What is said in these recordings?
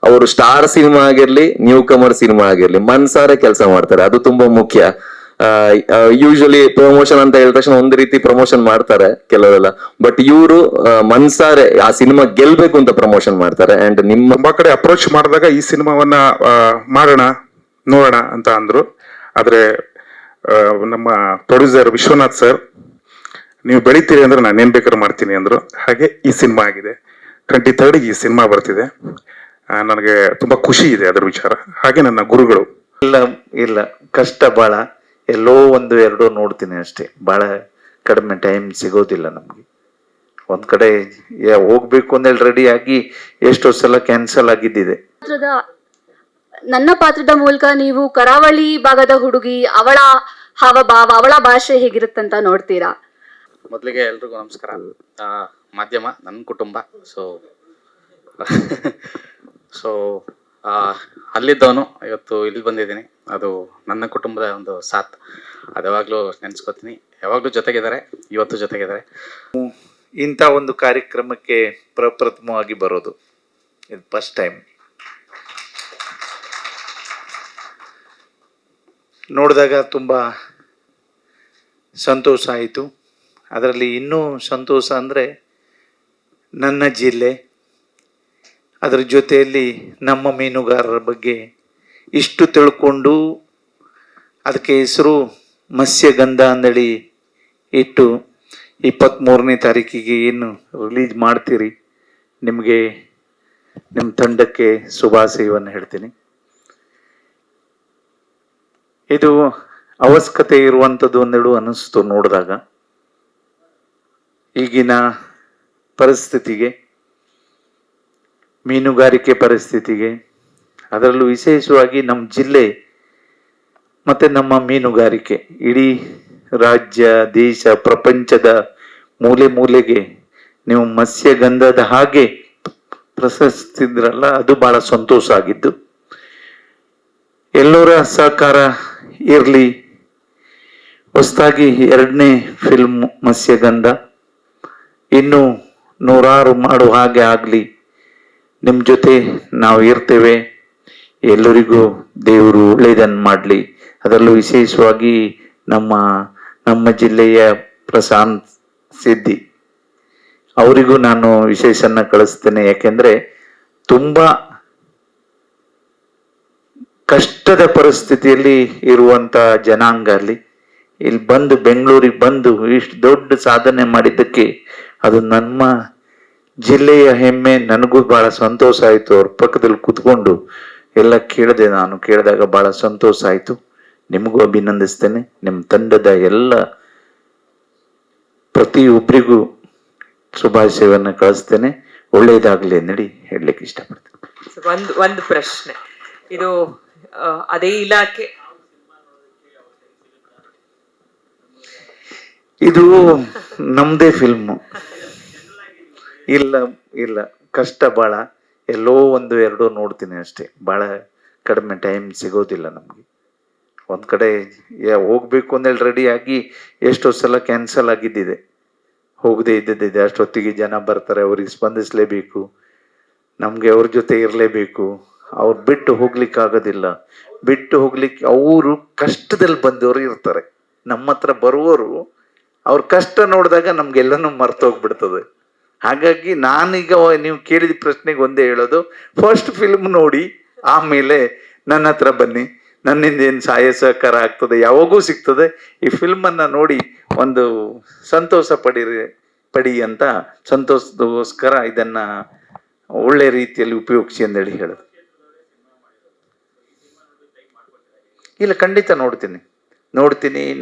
ಅವರು star cinema ಆಗಿರ್ಲಿ, new ಕಮರ್ cinema ಆಗಿರ್ಲಿ, ಮನ್ಸಾರೆ ಕೆಲಸ ಮಾಡ್ತಾರೆ. ಅದು ತುಂಬಾ ಮುಖ್ಯ. ಯೂಶಲಿ ಪ್ರಮೋಷನ್ ಅಂತ ಹೇಳಿದ ತಕ್ಷಣ ಒಂದು ರೀತಿ ಪ್ರಮೋಷನ್ ಮಾಡ್ತಾರೆ ಕೆಲವೆಲ್ಲ, ಬಟ್ ಇವರು ಮನ್ಸಾರೆ ಆ ಸಿನಿಮಾ ಗೆಲ್ಬೇಕು ಅಂತ ಪ್ರಮೋಷನ್ ಮಾಡ್ತಾರೆ. ಅಂಡ್ ನಿಮ್ಮ ತುಂಬಾ ಕಡೆ ಅಪ್ರೋಚ್ ಮಾಡಿದಾಗ ಈ ಸಿನಿಮಾವನ್ನ ಮಾಡೋಣ ನೋಡೋಣ ಅಂತ ಅಂದ್ರು. ಆದ್ರೆ ನಮ್ಮ ಪ್ರೊಡ್ಯೂಸರ್ ವಿಶ್ವನಾಥ್ ಸರ್, ನೀವು ಬೆಳಿತೀರಿ ಅಂದ್ರೆ ನಾನು ಏನ್ ಬೇಕಾದ್ರೂ ಮಾಡ್ತೀನಿ ಅಂದ್ರು. ಹಾಗೆ ಈ ಸಿನಿಮಾ ಆಗಿದೆ. 23rd ಈ ಸಿನಿಮಾ ಬರ್ತಿದೆ. ನನಗೆ ತುಂಬಾ ಖುಷಿ ಇದೆ ಅದರ ವಿಚಾರ. ಹಾಗೆ ನನ್ನ ಗುರುಗಳು ಇಲ್ಲ ಇಲ್ಲ ಕಷ್ಟ ಬಾಳ, ಎಲ್ಲೋ ಒಂದು ಎರಡು ನೋಡ್ತೀನಿ ಅಷ್ಟೇ. ಬಹಳ ಕಡಿಮೆ ಟೈಮ್ ಸಿಗೋದಿಲ್ಲ ನಮ್ಗೆ. ಒಂದ್ ಕಡೆ ಹೋಗ್ಬೇಕು ಅಂದೇಳಿ ರೆಡಿ ಆಗಿ ಎಷ್ಟೋ ಸಲ ಕ್ಯಾನ್ಸಲ್ ಆಗಿದ್ದಿದೆ. ನನ್ನ ಪಾತ್ರದ ಮೂಲಕ ನೀವು ಕರಾವಳಿ ಭಾಗದ ಹುಡುಗಿ, ಅವಳ ಹಾವಭಾವ, ಅವಳ ಭಾಷೆ ಹೇಗಿರುತ್ತಂತ ನೋಡ್ತೀರಾ? ಮೊದಲಿಗೆ ಎಲ್ರಿಗೂ ನಮಸ್ಕಾರ. ಮಾಧ್ಯಮ ನನ್ನ ಕುಟುಂಬ. ಸೊ ಅಲ್ಲಿದ್ದವನು ಇವತ್ತು ಇಲ್ಲಿ ಬಂದಿದ್ದೀನಿ. ಅದು ನನ್ನ ಕುಟುಂಬದ ಒಂದು ಸಾಥ್. ಅದು ಯಾವಾಗಲೂ ನೆನೆಸ್ಕೋತೀನಿ. ಯಾವಾಗಲೂ ಜೊತೆಗಿದ್ದಾರೆ, ಇವತ್ತು ಜೊತೆಗಿದ್ದಾರೆ. ಇಂಥ ಒಂದು ಕಾರ್ಯಕ್ರಮಕ್ಕೆ ಪ್ರಪ್ರಥಮವಾಗಿ ಬರೋದು ಇದು ಫಸ್ಟ್ ಟೈಮ್. ನೋಡಿದಾಗ ತುಂಬ ಸಂತೋಷ ಆಯಿತು. ಅದರಲ್ಲಿ ಇನ್ನೂ ಸಂತೋಷ ಅಂದರೆ ನನ್ನ ಜಿಲ್ಲೆ, ಅದರ ಜೊತೆಯಲ್ಲಿ ನಮ್ಮ ಮೀನುಗಾರರ ಬಗ್ಗೆ ಇಷ್ಟು ತಿಳ್ಕೊಂಡು ಅದಕ್ಕೆ ಹೆಸರು ಮತ್ಸ್ಯಗಂಧ ಅಂದೇಳಿ ಇಟ್ಟು 23ನೇ ತಾರೀಕಿಗೆ ಏನು ರಿಲೀಸ್ ಮಾಡ್ತೀರಿ, ನಿಮಗೆ ನಿಮ್ಮ ತಂಡಕ್ಕೆ ಶುಭಾಶಯವನ್ನು ಹೇಳ್ತೀನಿ. ಇದು ಅವಶ್ಯಕತೆ ಇರುವಂಥದ್ದು ಒಂದೆರಡು ಅನ್ನಿಸ್ತು ನೋಡಿದಾಗ. ಈಗಿನ ಪರಿಸ್ಥಿತಿಗೆ, ಮೀನುಗಾರಿಕೆ ಪರಿಸ್ಥಿತಿಗೆ, ಅದರಲ್ಲೂ ವಿಶೇಷವಾಗಿ ನಮ್ಮ ಜಿಲ್ಲೆ ಮತ್ತು ನಮ್ಮ ಮೀನುಗಾರಿಕೆ ಇಡೀ ರಾಜ್ಯ, ದೇಶ, ಪ್ರಪಂಚದ ಮೂಲೆ ಮೂಲೆಗೆ ನೀವು ಮತ್ಸ್ಯಗಂಧದ ಹಾಗೆ ಪ್ರಶಸ್ತಿದ್ರಲ್ಲ, ಅದು ಬಹಳ ಸಂತೋಷ ಆಗಿದ್ದು. ಎಲ್ಲರ ಸಹಕಾರ ಇರಲಿ. ಹೊಸದಾಗಿ 2ನೇ ಫಿಲ್ಮ್ ಮತ್ಸ್ಯಗಂಧ, ಇನ್ನು 100 ಮಾಡುವ ಹಾಗೆ ಆಗಲಿ. ನಿಮ್ಮ ಜೊತೆ ನಾವು ಇರ್ತೇವೆ. ಎಲ್ಲರಿಗೂ ದೇವರು ಒಳ್ಳೆಯದನ್ನು ಮಾಡಲಿ. ಅದರಲ್ಲೂ ವಿಶೇಷವಾಗಿ ನಮ್ಮ ಜಿಲ್ಲೆಯ ಪ್ರಶಾಂತ್ ಸಿದ್ದಿ ಅವರಿಗೂ ನಾನು ವಿಶೇಷನ ಕಳಿಸ್ತೇನೆ. ಯಾಕೆಂದ್ರೆ ತುಂಬಾ ಕಷ್ಟದ ಪರಿಸ್ಥಿತಿಯಲ್ಲಿ ಇರುವಂತ ಜನಾಂಗ ಅಲ್ಲಿ ಇಲ್ಲಿ ಬಂದು ಬೆಂಗಳೂರಿಗೆ ಬಂದು ಇಷ್ಟು ದೊಡ್ಡ ಸಾಧನೆ ಮಾಡಿದ್ದಕ್ಕೆ ಅದು ನಮ್ಮ ಜಿಲ್ಲೆಯ ಹೆಮ್ಮೆ. ನನಗೂ ಬಹಳ ಸಂತೋಷ ಆಯಿತು. ಅವ್ರ ಪಕ್ಕದಲ್ಲಿ ಕೂತ್ಕೊಂಡು ಎಲ್ಲ ಕೇಳಿದೆ. ನಾನು ಕೇಳಿದಾಗ ಬಹಳ ಸಂತೋಷ ಆಯಿತು. ನಿಮಗೂ ಅಭಿನಂದಿಸ್ತೇನೆ. ನಿಮ್ಮ ತಂಡದ ಎಲ್ಲ ಪ್ರತಿಯೊಬ್ಬರಿಗೂ ಶುಭಾಶಯವನ್ನು ಕಳಿಸ್ತೇನೆ. ಒಳ್ಳೆಯದಾಗಲಿ ನಡಿ ಹೇಳಲಿಕ್ಕೆ ಇಷ್ಟಪಡ್ತೇನೆ. ಒಂದು ಪ್ರಶ್ನೆ, ಇದು ಅದೇ ಇಲಾಖೆ, ಇದು ನಮ್ದೇ ಫಿಲ್ಮು. ಇಲ್ಲ ಇಲ್ಲ ಕಷ್ಟ ಬಾಳ, ಎಲ್ಲೋ ಒಂದು ಎರಡು ನೋಡ್ತೀನಿ ಅಷ್ಟೇ. ಬಹಳ ಕಡಿಮೆ ಟೈಮ್ ಸಿಗೋದಿಲ್ಲ ನಮ್ಗೆ. ಒಂದ್ ಕಡೆ ಹೋಗ್ಬೇಕು ಅಂದೇಳಿ ರೆಡಿ ಆಗಿ ಎಷ್ಟೋ ಸಲ ಕ್ಯಾನ್ಸಲ್ ಆಗಿದ್ದಿದೆ. ಹೋಗದೆ ಇದ್ದಿದ್ದಿದೆ. ಅಷ್ಟೊತ್ತಿಗೆ ಜನ ಬರ್ತಾರೆ, ಅವ್ರಿಗೆ ಸ್ಪಂದಿಸ್ಲೇಬೇಕು, ನಮ್ಗೆ ಅವ್ರ ಜೊತೆ ಇರಲೇಬೇಕು. ಅವ್ರು ಬಿಟ್ಟು ಹೋಗ್ಲಿಕ್ಕೆ ಆಗೋದಿಲ್ಲ. ಬಿಟ್ಟು ಹೋಗ್ಲಿಕ್ಕೆ ಅವರು ಕಷ್ಟದಲ್ಲಿ ಬಂದವರು ಇರ್ತಾರೆ. ನಮ್ಮ ಹತ್ರ ಬರುವವರು ಅವ್ರ ಕಷ್ಟ ನೋಡಿದಾಗ ನಮ್ಗೆಲ್ಲನೂ ಮರ್ತೋಗ್ಬಿಡ್ತದೆ. ಹಾಗಾಗಿ ನಾನೀಗ ನೀವು ಕೇಳಿದ ಪ್ರಶ್ನೆಗೆ ಒಂದೇ ಹೇಳೋದು, ಫಸ್ಟ್ ಫಿಲ್ಮ್ ನೋಡಿ ಆಮೇಲೆ ನನ್ನ ಹತ್ರ ಬನ್ನಿ. ನನ್ನಿಂದ ಏನು ಸಹಾಯ ಸಹಕಾರ ಆಗ್ತದೆ ಯಾವಾಗೂ ಸಿಗ್ತದೆ. ಈ ಫಿಲ್ಮನ್ನು ನೋಡಿ ಒಂದು ಸಂತೋಷ ಪಡಿ ಅಂತ ಸಂತೋಷದಗೋಸ್ಕರ ಇದನ್ನ ಒಳ್ಳೆ ರೀತಿಯಲ್ಲಿ ಉಪಯೋಗಿಸಿ ಅಂದೇಳಿ ಹೇಳೋದು. ಇಲ್ಲ ಖಂಡಿತ ನೋಡ್ತೀನಿ.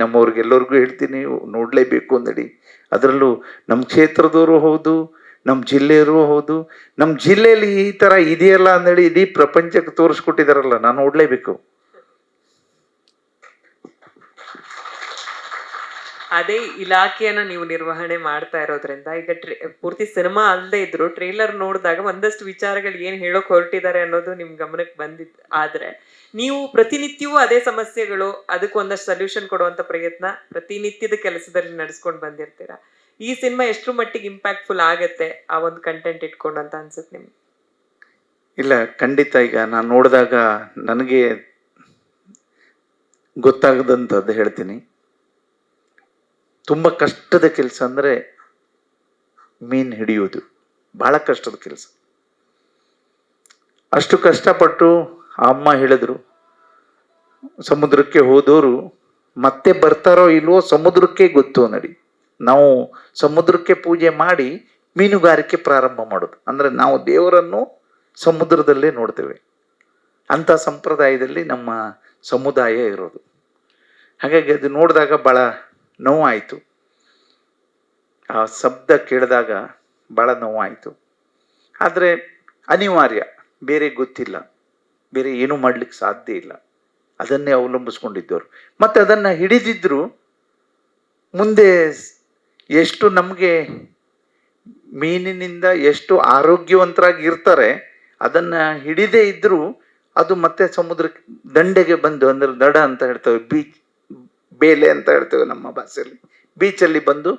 ನಮ್ಮವ್ರಿಗೆಲ್ಲರಿಗೂ ಹೇಳ್ತೀನಿ, ನೋಡಲೇಬೇಕು ಅಂದೇಳಿ. ಅದರಲ್ಲೂ ನಮ್ಮ ಕ್ಷೇತ್ರದವರು ಹೌದು, ನಮ್ಮ ಜಿಲ್ಲೆಯವರು ಹೌದು. ನಮ್ಮ ಜಿಲ್ಲೆಯಲ್ಲಿ ಈ ಥರ ಇದೆಯಲ್ಲ ಅಂದೇಳಿ ಇಡೀ ಪ್ರಪಂಚಕ್ಕೆ ತೋರಿಸ್ಕೊಟ್ಟಿದಾರಲ್ಲ, ನಾನು ನೋಡಲೇಬೇಕು. ಅದೇ ಇಲಾಖೆಯನ್ನ ನೀವು ನಿರ್ವಹಣೆ ಮಾಡ್ತಾ ಇರೋದ್ರಿಂದ ಈಗ ಪೂರ್ತಿ ಸಿನಿಮಾ ಅಲ್ಲದೆ ಇದ್ರು ಟ್ರೇಲರ್ ನೋಡಿದಾಗ ಒಂದಷ್ಟು ವಿಚಾರಗಳು ಏನ್ ಹೇಳೋಕ್ ಹೊರಟಿದ್ದಾರೆ ಅನ್ನೋದು ನಿಮ್ ಗಮನಕ್ಕೆ ಬಂದಿತ್ತು. ಆದ್ರೆ ನೀವು ಪ್ರತಿನಿತ್ಯವೂ ಅದೇ ಸಮಸ್ಯೆಗಳು, ಅದಕ್ಕೆ ಒಂದಷ್ಟು ಸೊಲ್ಯೂಷನ್ ಕೊಡುವಂತ ಪ್ರಯತ್ನ ಪ್ರತಿನಿತ್ಯದ ಕೆಲಸದಲ್ಲಿ ನಡೆಸ್ಕೊಂಡು ಬಂದಿರ್ತೀರಾ. ಈ ಸಿನಿಮಾ ಎಷ್ಟು ಮಟ್ಟಿಗೆ ಇಂಪ್ಯಾಕ್ಟ್ಫುಲ್ ಆಗತ್ತೆ ಆ ಒಂದು ಕಂಟೆಂಟ್ ಇಟ್ಕೊಂಡು ಅಂತ ಅನ್ಸುತ್ತೆ ನಿಮ್ಗೆ? ಇಲ್ಲ, ಖಂಡಿತ. ಈಗ ನಾನು ನೋಡಿದಾಗ ನನಗೆ ಗೊತ್ತಾಗದಂಥದ್ದು ಹೇಳ್ತೀನಿ. ತುಂಬ ಕಷ್ಟದ ಕೆಲಸ ಅಂದರೆ ಮೀನು ಹಿಡಿಯೋದು. ಬಹಳ ಕಷ್ಟದ ಕೆಲಸ. ಅಷ್ಟು ಕಷ್ಟಪಟ್ಟು ಆ ಅಮ್ಮ ಹೇಳಿದ್ರು, ಸಮುದ್ರಕ್ಕೆ ಹೋದವರು ಮತ್ತೆ ಬರ್ತಾರೋ ಇಲ್ವೋ ಸಮುದ್ರಕ್ಕೆ ಗೊತ್ತು ನಡಿ. ನಾವು ಸಮುದ್ರಕ್ಕೆ ಪೂಜೆ ಮಾಡಿ ಮೀನುಗಾರಿಕೆ ಪ್ರಾರಂಭ ಮಾಡೋದು. ಅಂದರೆ ನಾವು ದೇವರನ್ನು ಸಮುದ್ರದಲ್ಲೇ ನೋಡ್ತೇವೆ. ಅಂಥ ಸಂಪ್ರದಾಯದಲ್ಲಿ ನಮ್ಮ ಸಮುದಾಯ ಇರೋದು. ಹಾಗಾಗಿ ಅದು ನೋಡಿದಾಗ ಭಾಳ ನೋವಾಯಿತು. ಆ ಶಬ್ದ ಕೇಳಿದಾಗ ಭಾಳ ನೋವಾಯಿತು. ಆದರೆ ಅನಿವಾರ್ಯ, ಬೇರೆ ಗೊತ್ತಿಲ್ಲ, ಬೇರೆ ಏನೂ ಮಾಡ್ಲಿಕ್ಕೆ ಸಾಧ್ಯ ಇಲ್ಲ. ಅದನ್ನೇ ಅವಲಂಬಿಸ್ಕೊಂಡಿದ್ದವರು. ಮತ್ತು ಅದನ್ನು ಹಿಡಿದಿದ್ರು ಮುಂದೆ ಎಷ್ಟು ನಮಗೆ ಮೀನಿನಿಂದ ಎಷ್ಟು ಆರೋಗ್ಯವಂತರಾಗಿ ಇರ್ತಾರೆ, ಅದನ್ನು ಹಿಡಿದೇ ಇದ್ದರೂ ಅದು ಮತ್ತೆ ಸಮುದ್ರಕ್ಕೆ ದಂಡೆಗೆ ಬಂದು, ಅಂದರೆ ದಡ ಅಂತ ಹೇಳ್ತೇವೆ, ಬೇಲೆ ಅಂತ ಹೇಳ್ತೇವೆ ನಮ್ಮ ಭಾಷೆಯಲ್ಲಿ, ಬೀಚಲ್ಲಿ ಬಂದು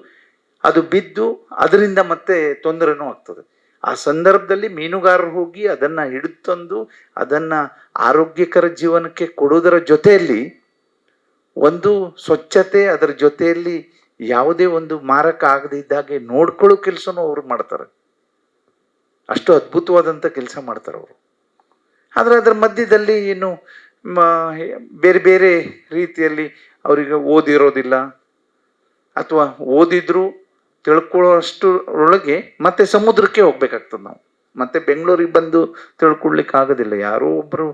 ಅದು ಬಿದ್ದು ಅದರಿಂದ ಮತ್ತೆ ತೊಂದರೆನೂ ಆಗ್ತದೆ. ಆ ಸಂದರ್ಭದಲ್ಲಿ ಮೀನುಗಾರರು ಹೋಗಿ ಅದನ್ನು ಹಿಡಿದು ತಂದು ಅದನ್ನು ಆರೋಗ್ಯಕರ ಜೀವನಕ್ಕೆ ಕೊಡೋದರ ಜೊತೆಯಲ್ಲಿ ಒಂದು ಸ್ವಚ್ಛತೆ, ಅದರ ಜೊತೆಯಲ್ಲಿ ಯಾವುದೇ ಒಂದು ಮಾರಕ ಆಗದಿದ್ದಾಗೆ ನೋಡ್ಕೊಳ್ಳೋ ಕೆಲಸನೂ ಅವರು ಮಾಡ್ತಾರೆ. ಅಷ್ಟು ಅದ್ಭುತವಾದಂಥ ಕೆಲಸ ಮಾಡ್ತಾರೆ ಅವರು. ಆದರೆ ಅದರ ಮಧ್ಯದಲ್ಲಿ ಏನು ಬೇರೆ ಬೇರೆ ರೀತಿಯಲ್ಲಿ ಅವರಿಗೆ ಓದಿರೋದಿಲ್ಲ, ಅಥವಾ ಓದಿದ್ರು ತಿಳ್ಕೊಳ್ಳೋ ಅಷ್ಟರೊಳಗೆ ಮತ್ತೆ ಸಮುದ್ರಕ್ಕೆ ಹೋಗ್ಬೇಕಾಗ್ತದೆ. ನಾವು ಮತ್ತೆ ಬೆಂಗಳೂರಿಗೆ ಬಂದು ತಿಳ್ಕೊಳ್ಲಿಕ್ಕೆ ಆಗೋದಿಲ್ಲ. ಯಾರೋ ಒಬ್ಬರು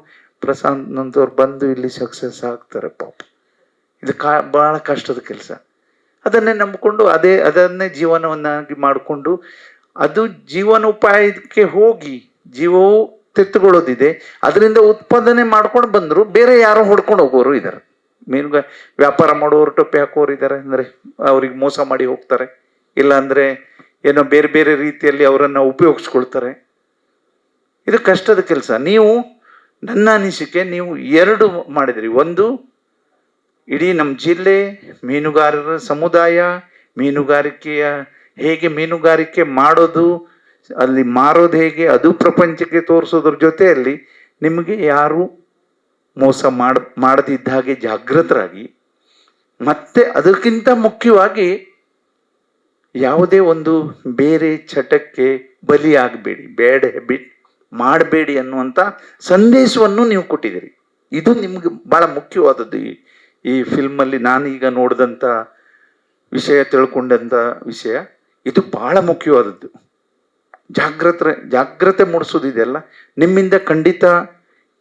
ಪ್ರಶಾಂತ್ ಅಂತವ್ರು ಬಂದು ಇಲ್ಲಿ ಸಕ್ಸಸ್ ಆಗ್ತಾರೆ ಪಾಪ. ಇದು ಭಾಳ ಕಷ್ಟದ ಕೆಲಸ. ಅದನ್ನೇ ನಂಬಿಕೊಂಡು ಅದನ್ನೇ ಜೀವನವನ್ನಾಗಿ ಮಾಡಿಕೊಂಡು ಅದು ಜೀವನೋಪಾಯಕ್ಕೆ ಹೋಗಿ ಜೀವವು ತೆತ್ತುಕೊಳ್ಳೋದಿದೆ, ಅದರಿಂದ ಉತ್ಪಾದನೆ ಮಾಡ್ಕೊಂಡು ಬಂದರು. ಬೇರೆ ಯಾರೋ ಹೊಡ್ಕೊಂಡು ಹೋಗೋರು ಇದ್ದಾರೆ. ವ್ಯಾಪಾರ ಮಾಡೋರು, ಟೊಪ್ಪೆ ಹಾಕೋರು ಇದ್ದಾರೆ. ಅಂದರೆ ಅವ್ರಿಗೆ ಮೋಸ ಮಾಡಿ ಹೋಗ್ತಾರೆ, ಇಲ್ಲ ಅಂದರೆ ಏನೋ ಬೇರೆ ಬೇರೆ ರೀತಿಯಲ್ಲಿ ಅವರನ್ನು ಉಪಯೋಗಿಸ್ಕೊಳ್ತಾರೆ. ಇದು ಕಷ್ಟದ ಕೆಲಸ. ನೀವು, ನನ್ನ ಅನಿಸಿಕೆ, ನೀವು ಎರಡು ಮಾಡಿದ್ರಿ. ಒಂದು, ಇಡೀ ನಮ್ಮ ಜಿಲ್ಲೆ ಮೀನುಗಾರರ ಸಮುದಾಯ, ಹೇಗೆ ಮೀನುಗಾರಿಕೆ ಮಾಡೋದು, ಅಲ್ಲಿ ಮಾರೋದು ಹೇಗೆ, ಅದು ಪ್ರಪಂಚಕ್ಕೆ ತೋರಿಸೋದ್ರ ಜೊತೆಯಲ್ಲಿ ನಿಮಗೆ ಯಾರು ಮೋಸ ಮಾಡದಿದ್ದ ಹಾಗೆ ಜಾಗೃತರಾಗಿ, ಮತ್ತೆ ಅದಕ್ಕಿಂತ ಮುಖ್ಯವಾಗಿ ಯಾವುದೇ ಒಂದು ಬೇರೆ ಚಟಕ್ಕೆ ಬಲಿಯಾಗಬೇಡಿ, ಬ್ಯಾಡ್ ಹ್ಯಾಬಿಟ್ ಮಾಡಬೇಡಿ ಅನ್ನುವಂಥ ಸಂದೇಶವನ್ನು ನೀವು ಕೊಟ್ಟಿದ್ದೀರಿ. ಇದು ನಿಮ್ಗೆ ಭಾಳ ಮುಖ್ಯವಾದದ್ದು. ಈ ಫಿಲ್ಮಲ್ಲಿ ನಾನೀಗ ನೋಡಿದಂಥ ವಿಷಯ, ತಿಳ್ಕೊಂಡಂಥ ವಿಷಯ, ಇದು ಭಾಳ ಮುಖ್ಯವಾದದ್ದು. ಜಾಗ್ರತೆ ಮೂಡಿಸೋದಿದೆಯಲ್ಲ, ನಿಮ್ಮಿಂದ ಖಂಡಿತ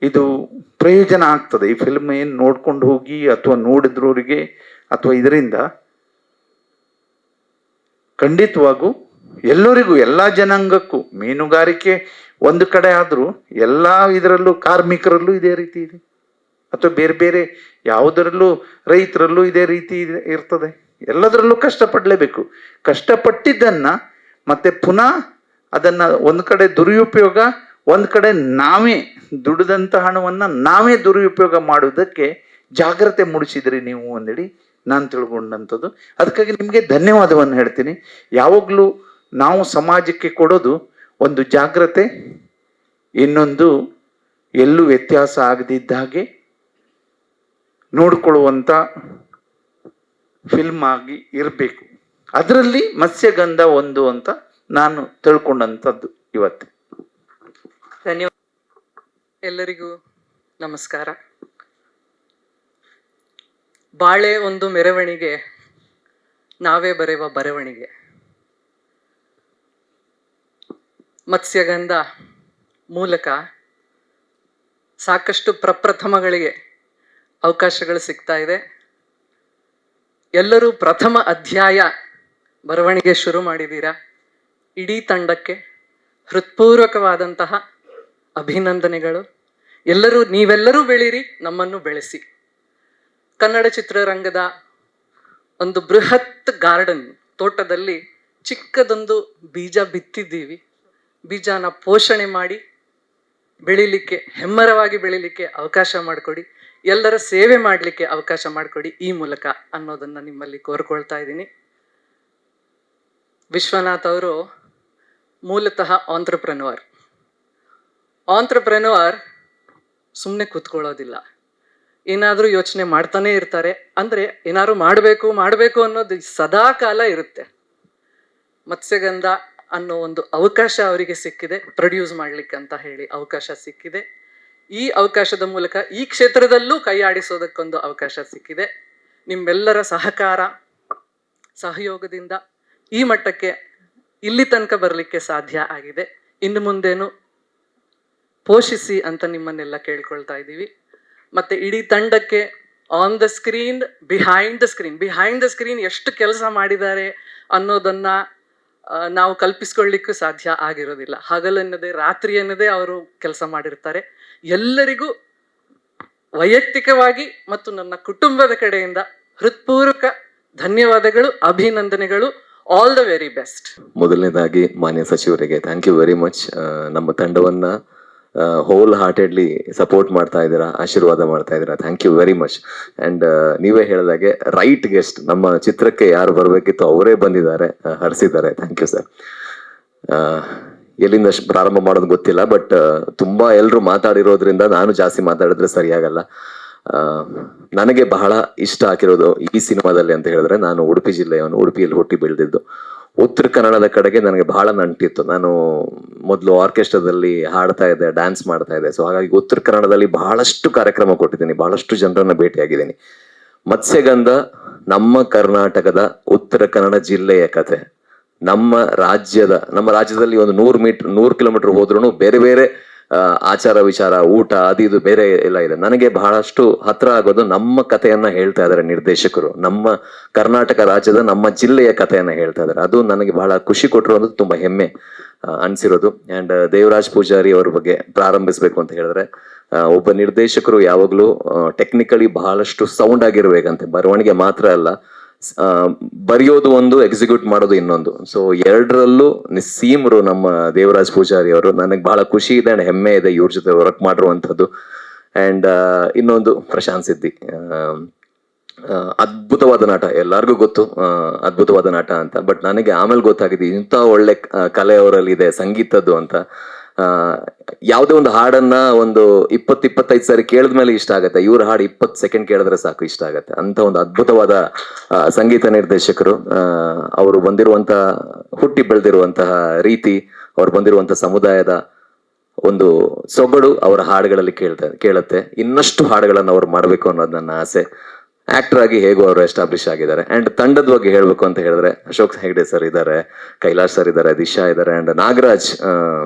ಇದು ಪ್ರಯೋಜನ ಆಗ್ತದೆ. ಈ ಫಿಲ್ಮ್ ಏನು ನೋಡ್ಕೊಂಡು ಹೋಗಿ ಅಥವಾ ನೋಡಿದ್ರವರಿಗೆ ಅಥವಾ ಇದರಿಂದ ಖಂಡಿತವಾಗೂ ಎಲ್ಲರಿಗೂ, ಎಲ್ಲ ಜನಾಂಗಕ್ಕೂ, ಮೀನುಗಾರಿಕೆ ಒಂದು ಕಡೆ ಆದರೂ ಎಲ್ಲ ಇದರಲ್ಲೂ ಕಾರ್ಮಿಕರಲ್ಲೂ ಇದೇ ರೀತಿ ಇದೆ, ಅಥವಾ ಬೇರೆ ಬೇರೆ ಯಾವುದರಲ್ಲೂ ರೈತರಲ್ಲೂ ಇದೇ ರೀತಿ ಇರ್ತದೆ. ಎಲ್ಲದರಲ್ಲೂ ಕಷ್ಟಪಡಲೇಬೇಕು. ಕಷ್ಟಪಟ್ಟಿದ್ದನ್ನು ಮತ್ತೆ ಪುನಃ ಅದನ್ನು ಒಂದು ಕಡೆ ದುರುಪಯೋಗ, ಒಂದು ಕಡೆ ನಾವೇ ದುಡಿದಂಥ ಹಣವನ್ನು ನಾವೇ ದುರುಪಯೋಗ ಮಾಡುವುದಕ್ಕೆ ಜಾಗ್ರತೆ ಮೂಡಿಸಿದ್ರಿ ನೀವು ಅಂದೇಳಿ ನಾನು ತಿಳ್ಕೊಂಡಂಥದ್ದು. ಅದಕ್ಕಾಗಿ ನಿಮಗೆ ಧನ್ಯವಾದವನ್ನು ಹೇಳ್ತೀನಿ. ಯಾವಾಗಲೂ ನಾವು ಸಮಾಜಕ್ಕೆ ಕೊಡೋದು ಒಂದು ಜಾಗ್ರತೆ, ಇನ್ನೊಂದು ಎಲ್ಲೂ ವ್ಯತ್ಯಾಸ ಆಗದಿದ್ದ ಹಾಗೆ ನೋಡಿಕೊಳ್ಳುವಂಥ ಫಿಲ್ಮ್ ಆಗಿ ಇರಬೇಕು. ಅದರಲ್ಲಿ ಮತ್ಸ್ಯಗಂಧ ಒಂದು ಅಂತ ನಾನು ತಿಳ್ಕೊಂಡಂಥದ್ದು ಇವತ್ತು. ಧನ್ಯವಾದ. ಎಲ್ಲರಿಗೂ ನಮಸ್ಕಾರ. ಬಾಳೆ ಒಂದು ಮೆರವಣಿಗೆ, ನಾವೇ ಬರೆಯುವ ಬರವಣಿಗೆ. ಮತ್ಸ್ಯಗಂಧ ಮೂಲಕ ಸಾಕಷ್ಟು ಪ್ರಪ್ರಥಮಗಳಿಗೆ ಅವಕಾಶಗಳು ಸಿಗ್ತಾ ಇದೆ. ಎಲ್ಲರೂ ಪ್ರಥಮ ಅಧ್ಯಾಯ ಬರವಣಿಗೆ ಶುರು ಮಾಡಿದ್ದೀರಾ. ಇಡೀ ತಂಡಕ್ಕೆ ಹೃತ್ಪೂರ್ವಕವಾದಂತಹ ಅಭಿನಂದನೆಗಳು. ನೀವೆಲ್ಲರೂ ಬೆಳೀರಿ, ನಮ್ಮನ್ನು ಬೆಳೆಸಿ. ಕನ್ನಡ ಚಿತ್ರರಂಗದ ಒಂದು ಬೃಹತ್ ಗಾರ್ಡನ್, ತೋಟದಲ್ಲಿ ಚಿಕ್ಕದೊಂದು ಬೀಜ ಬಿತ್ತಿದ್ದೀವಿ. ಬೀಜನ ಪೋಷಣೆ ಮಾಡಿ ಬೆಳಿಲಿಕ್ಕೆ, ಹೆಮ್ಮರವಾಗಿ ಬೆಳಿಲಿಕ್ಕೆ ಅವಕಾಶ ಮಾಡಿಕೊಡಿ. ಎಲ್ಲರ ಸೇವೆ ಮಾಡಲಿಕ್ಕೆ ಅವಕಾಶ ಮಾಡಿಕೊಡಿ ಈ ಮೂಲಕ ಅನ್ನೋದನ್ನು ನಿಮ್ಮಲ್ಲಿ ಕೋರ್ಕೊಳ್ತಾ ಇದ್ದೀನಿ. ವಿಶ್ವನಾಥ್ ಅವರು ಮೂಲತಃ ಆಂಟ್ರಪ್ರನರ್. ಆಂಟ್ರಪ್ರೆನ್ಯೂರ್ ಸುಮ್ಮನೆ ಕೂತ್ಕೊಳ್ಳೋದಿಲ್ಲ, ಏನಾದರೂ ಯೋಚನೆ ಮಾಡ್ತಾನೆ ಇರ್ತಾರೆ. ಅಂದರೆ ಏನಾದ್ರು ಮಾಡಬೇಕು ಅನ್ನೋದು ಸದಾ ಕಾಲ ಇರುತ್ತೆ. ಮತ್ಸ್ಯಗಂಧ ಅನ್ನೋ ಒಂದು ಅವಕಾಶ ಅವರಿಗೆ ಸಿಕ್ಕಿದೆ, ಪ್ರೊಡ್ಯೂಸ್ ಮಾಡ್ಲಿಕ್ಕೆ ಅಂತ ಹೇಳಿ ಅವಕಾಶ ಸಿಕ್ಕಿದೆ. ಈ ಅವಕಾಶದ ಮೂಲಕ ಈ ಕ್ಷೇತ್ರದಲ್ಲೂ ಕೈ ಆಡಿಸೋದಕ್ಕೊಂದು ಅವಕಾಶ ಸಿಕ್ಕಿದೆ. ನಿಮ್ಮೆಲ್ಲರ ಸಹಕಾರ ಸಹಯೋಗದಿಂದ ಈ ಮಟ್ಟಕ್ಕೆ ಇಲ್ಲಿ ತನಕ ಬರಲಿಕ್ಕೆ ಸಾಧ್ಯ ಆಗಿದೆ. ಇನ್ನು ಮುಂದೇನು ಪೋಷಿಸಿ ಅಂತ ನಿಮ್ಮನ್ನೆಲ್ಲ ಕೇಳ್ಕೊಳ್ತಾ ಇದ್ದೀವಿ. ಮತ್ತೆ ಇಡೀ ತಂಡಕ್ಕೆ on the screen, behind the screen ಎಷ್ಟು ಕೆಲಸ ಮಾಡಿದ್ದಾರೆ ಅನ್ನೋದನ್ನ ನಾವು ಕಲ್ಪಿಸ್ಕೊಳ್ಳಿಕ್ಕೂ ಸಾಧ್ಯ ಆಗಿರೋದಿಲ್ಲ. ಹಗಲೆನ್ನದೇ ರಾತ್ರಿ ಎನ್ನದೇ ಅವರು ಕೆಲಸ ಮಾಡಿರ್ತಾರೆ. ಎಲ್ಲರಿಗೂ ವೈಯಕ್ತಿಕವಾಗಿ ಮತ್ತು ನನ್ನ ಕುಟುಂಬದ ಕಡೆಯಿಂದ ಹೃತ್ಪೂರ್ವಕ ಧನ್ಯವಾದಗಳು, ಅಭಿನಂದನೆಗಳು. All the very best. ಮೊದಲನೇದಾಗಿ ಮಾನ್ಯ ಸಚಿವರಿಗೆ ಥ್ಯಾಂಕ್ ಯು ವೆರಿ ಮಚ್. ನಮ್ಮ ತಂಡವನ್ನ ಹೋಲ್ ಹಾರ್ಟೆಡ್ಲಿ ಸಪೋರ್ಟ್ ಮಾಡ್ತಾ ಇದ್ದೀರಾ, ಆಶೀರ್ವಾದ ಮಾಡ್ತಾ ಇದ್ದೀರಾ. Thank you very much. And ನೀವೇ ಹೇಳಿದಾಗೆ ರೈಟ್ ಗೆಸ್ಟ್, ನಮ್ಮ ಚಿತ್ರಕ್ಕೆ ಯಾರು ಬರಬೇಕಿತ್ತು ಅವರೇ ಬಂದಿದ್ದಾರೆ, ಹರಿಸಿದ್ದಾರೆ. Thank you sir. ಎಲ್ಲಿಂದ ಪ್ರಾರಂಭ ಮಾಡೋದು ಗೊತ್ತಿಲ್ಲ, ಬಟ್ ತುಂಬಾ ಎಲ್ಲರೂ ಮಾತಾಡಿರೋದ್ರಿಂದ ನಾನು ಜಾಸ್ತಿ ಮಾತಾಡಿದ್ರೆ ಸರಿಯಾಗಲ್ಲ. ನನಗೆ ಬಹಳ ಇಷ್ಟ ಆಗಿರೋದು ಈ ಸಿನಿಮಾದಲ್ಲಿ ಅಂತ ಹೇಳಿದ್ರೆ, ನಾನು ಉಡುಪಿ ಜಿಲ್ಲೆಯವನು, ಉಡುಪಿಯಲ್ಲಿ ಹುಟ್ಟಿ ಬೆಳೆದಿದ್ದು. ಉತ್ತರ ಕನ್ನಡದ ಕಡೆಗೆ ನನಗೆ ಬಹಳ ನಂಟಿತ್ತು. ನಾನು ಮೊದಲು ಆರ್ಕೆಸ್ಟ್ರಾದಲ್ಲಿ ಹಾಡ್ತಾ ಇದ್ದೆ, ಡ್ಯಾನ್ಸ್ ಮಾಡ್ತಾ ಇದ್ದೆ. ಸೊ ಹಾಗಾಗಿ ಉತ್ತರ ಕನ್ನಡದಲ್ಲಿ ಬಹಳಷ್ಟು ಕಾರ್ಯಕ್ರಮ ಕೊಟ್ಟಿದ್ದೀನಿ, ಬಹಳಷ್ಟು ಜನರನ್ನ ಭೇಟಿಯಾಗಿದ್ದೀನಿ. ಮತ್ಸ್ಯಗಂಧ ನಮ್ಮ ಕರ್ನಾಟಕದ ಉತ್ತರ ಕನ್ನಡ ಜಿಲ್ಲೆಯ ಕಥೆ. ನಮ್ಮ ರಾಜ್ಯದಲ್ಲಿ ಒಂದು 100 ಕಿಲೋಮೀಟರ್ ಹೋದ್ರೂ ಬೇರೆ ಬೇರೆ ಆಚಾರ ವಿಚಾರ, ಊಟ, ಅದು ಇದು ಬೇರೆ ಎಲ್ಲ ಇದೆ. ನನಗೆ ಬಹಳಷ್ಟು ಹತ್ರ ಆಗೋದು ನಮ್ಮ ಕಥೆಯನ್ನ ಹೇಳ್ತಾ ಇದ್ದಾರೆ ನಿರ್ದೇಶಕರು. ನಮ್ಮ ಕರ್ನಾಟಕ ರಾಜ್ಯದ ನಮ್ಮ ಜಿಲ್ಲೆಯ ಕಥೆಯನ್ನ ಹೇಳ್ತಾ ಇದ್ದಾರೆ. ಅದು ನನಗೆ ಬಹಳ ಖುಷಿ ಕೊಟ್ಟಿರೋದು, ತುಂಬಾ ಹೆಮ್ಮೆ ಅನ್ಸಿರೋದು. ಅಂಡ್ ದೇವರಾಜ್ ಪೂಜಾರಿ ಅವ್ರ ಬಗ್ಗೆ ಪ್ರಾರಂಭಿಸ್ಬೇಕು ಅಂತ ಹೇಳಿದ್ರೆ, ಒಬ್ಬ ನಿರ್ದೇಶಕರು ಯಾವಾಗ್ಲೂ ಟೆಕ್ನಿಕಲಿ ಬಹಳಷ್ಟು ಸೌಂಡ್ ಆಗಿರ್ಬೇಕಂತೆ. ಬರವಣಿಗೆ ಮಾತ್ರ ಅಲ್ಲ, ಬರೆಯೋದು ಒಂದು, ಎಕ್ಸಿಕ್ಯೂಟ್ ಮಾಡೋದು ಇನ್ನೊಂದು. ಸೊ ಎರಡರಲ್ಲೂ ನಿಸ್ಸೀಮರು ನಮ್ಮ ದೇವರಾಜ್ ಪೂಜಾರಿ ಅವರು. ನನಗೆ ಬಹಳ ಖುಷಿ ಇದೆ ಅಂಡ್ ಹೆಮ್ಮೆ ಇದೆ ಇವ್ರ ಜೊತೆ ವರ್ಕ್ ಮಾಡಿರುವಂಥದ್ದು. ಅಂಡ್ ಇನ್ನೊಂದು ಪ್ರಶಾಂತ್ ಸಿದ್ದಿ, ಅದ್ಭುತವಾದ ನಟ, ಎಲ್ಲರಿಗೂ ಗೊತ್ತು ಅದ್ಭುತವಾದ ನಟ ಅಂತ. ಬಟ್ ನನಗೆ ಆಮೇಲೆ ಗೊತ್ತಾಗಿದೆ ಇಂಥ ಒಳ್ಳೆ ಕಲೆ ಅವರಲ್ಲಿ ಇದೆ, ಸಂಗೀತದ್ದು ಅಂತ. ಯಾವುದೇ ಒಂದು ಹಾಡನ್ನ ಒಂದು 20-25 ಸಾರಿ ಕೇಳಿದ್ಮೇಲೆ ಇಷ್ಟ ಆಗತ್ತೆ. ಇವ್ರ ಹಾಡು 20 ಸೆಕೆಂಡ್ ಕೇಳಿದ್ರೆ ಸಾಕು, ಇಷ್ಟ ಆಗತ್ತೆ. ಅಂತ ಒಂದು ಅದ್ಭುತವಾದ ಸಂಗೀತ ನಿರ್ದೇಶಕರು. ಅವರು ಬಂದಿರುವಂತಹ, ಹುಟ್ಟಿ ಬೆಳೆದಿರುವಂತಹ ರೀತಿ, ಅವ್ರು ಬಂದಿರುವಂತಹ ಸಮುದಾಯದ ಒಂದು ಸೊಗಡು ಅವರ ಹಾಡುಗಳಲ್ಲಿ ಕೇಳುತ್ತೆ. ಇನ್ನಷ್ಟು ಹಾಡುಗಳನ್ನು ಅವ್ರು ಮಾಡ್ಬೇಕು ಅನ್ನೋದು ನನ್ನ ಆಸೆ. ಆಕ್ಟರ್ ಆಗಿ ಹೇಗೋ ಅವರು ಎಸ್ಟಾಬ್ಲಿಷ್ ಆಗಿದ್ದಾರೆ. ಅಂಡ್ ತಂಡದ ಬಗ್ಗೆ ಹೇಳ್ಬೇಕು ಅಂತ ಹೇಳಿದ್ರೆ, ಅಶೋಕ್ ಹೆಗ್ಡೆ ಸರ್ ಇದ್ದಾರೆ, ಕೈಲಾಶ್ ಸರ್ ಇದ್ದಾರೆ, ದಿಶಾ ಇದ್ದಾರೆ, ಅಂಡ್ ನಾಗರಾಜ್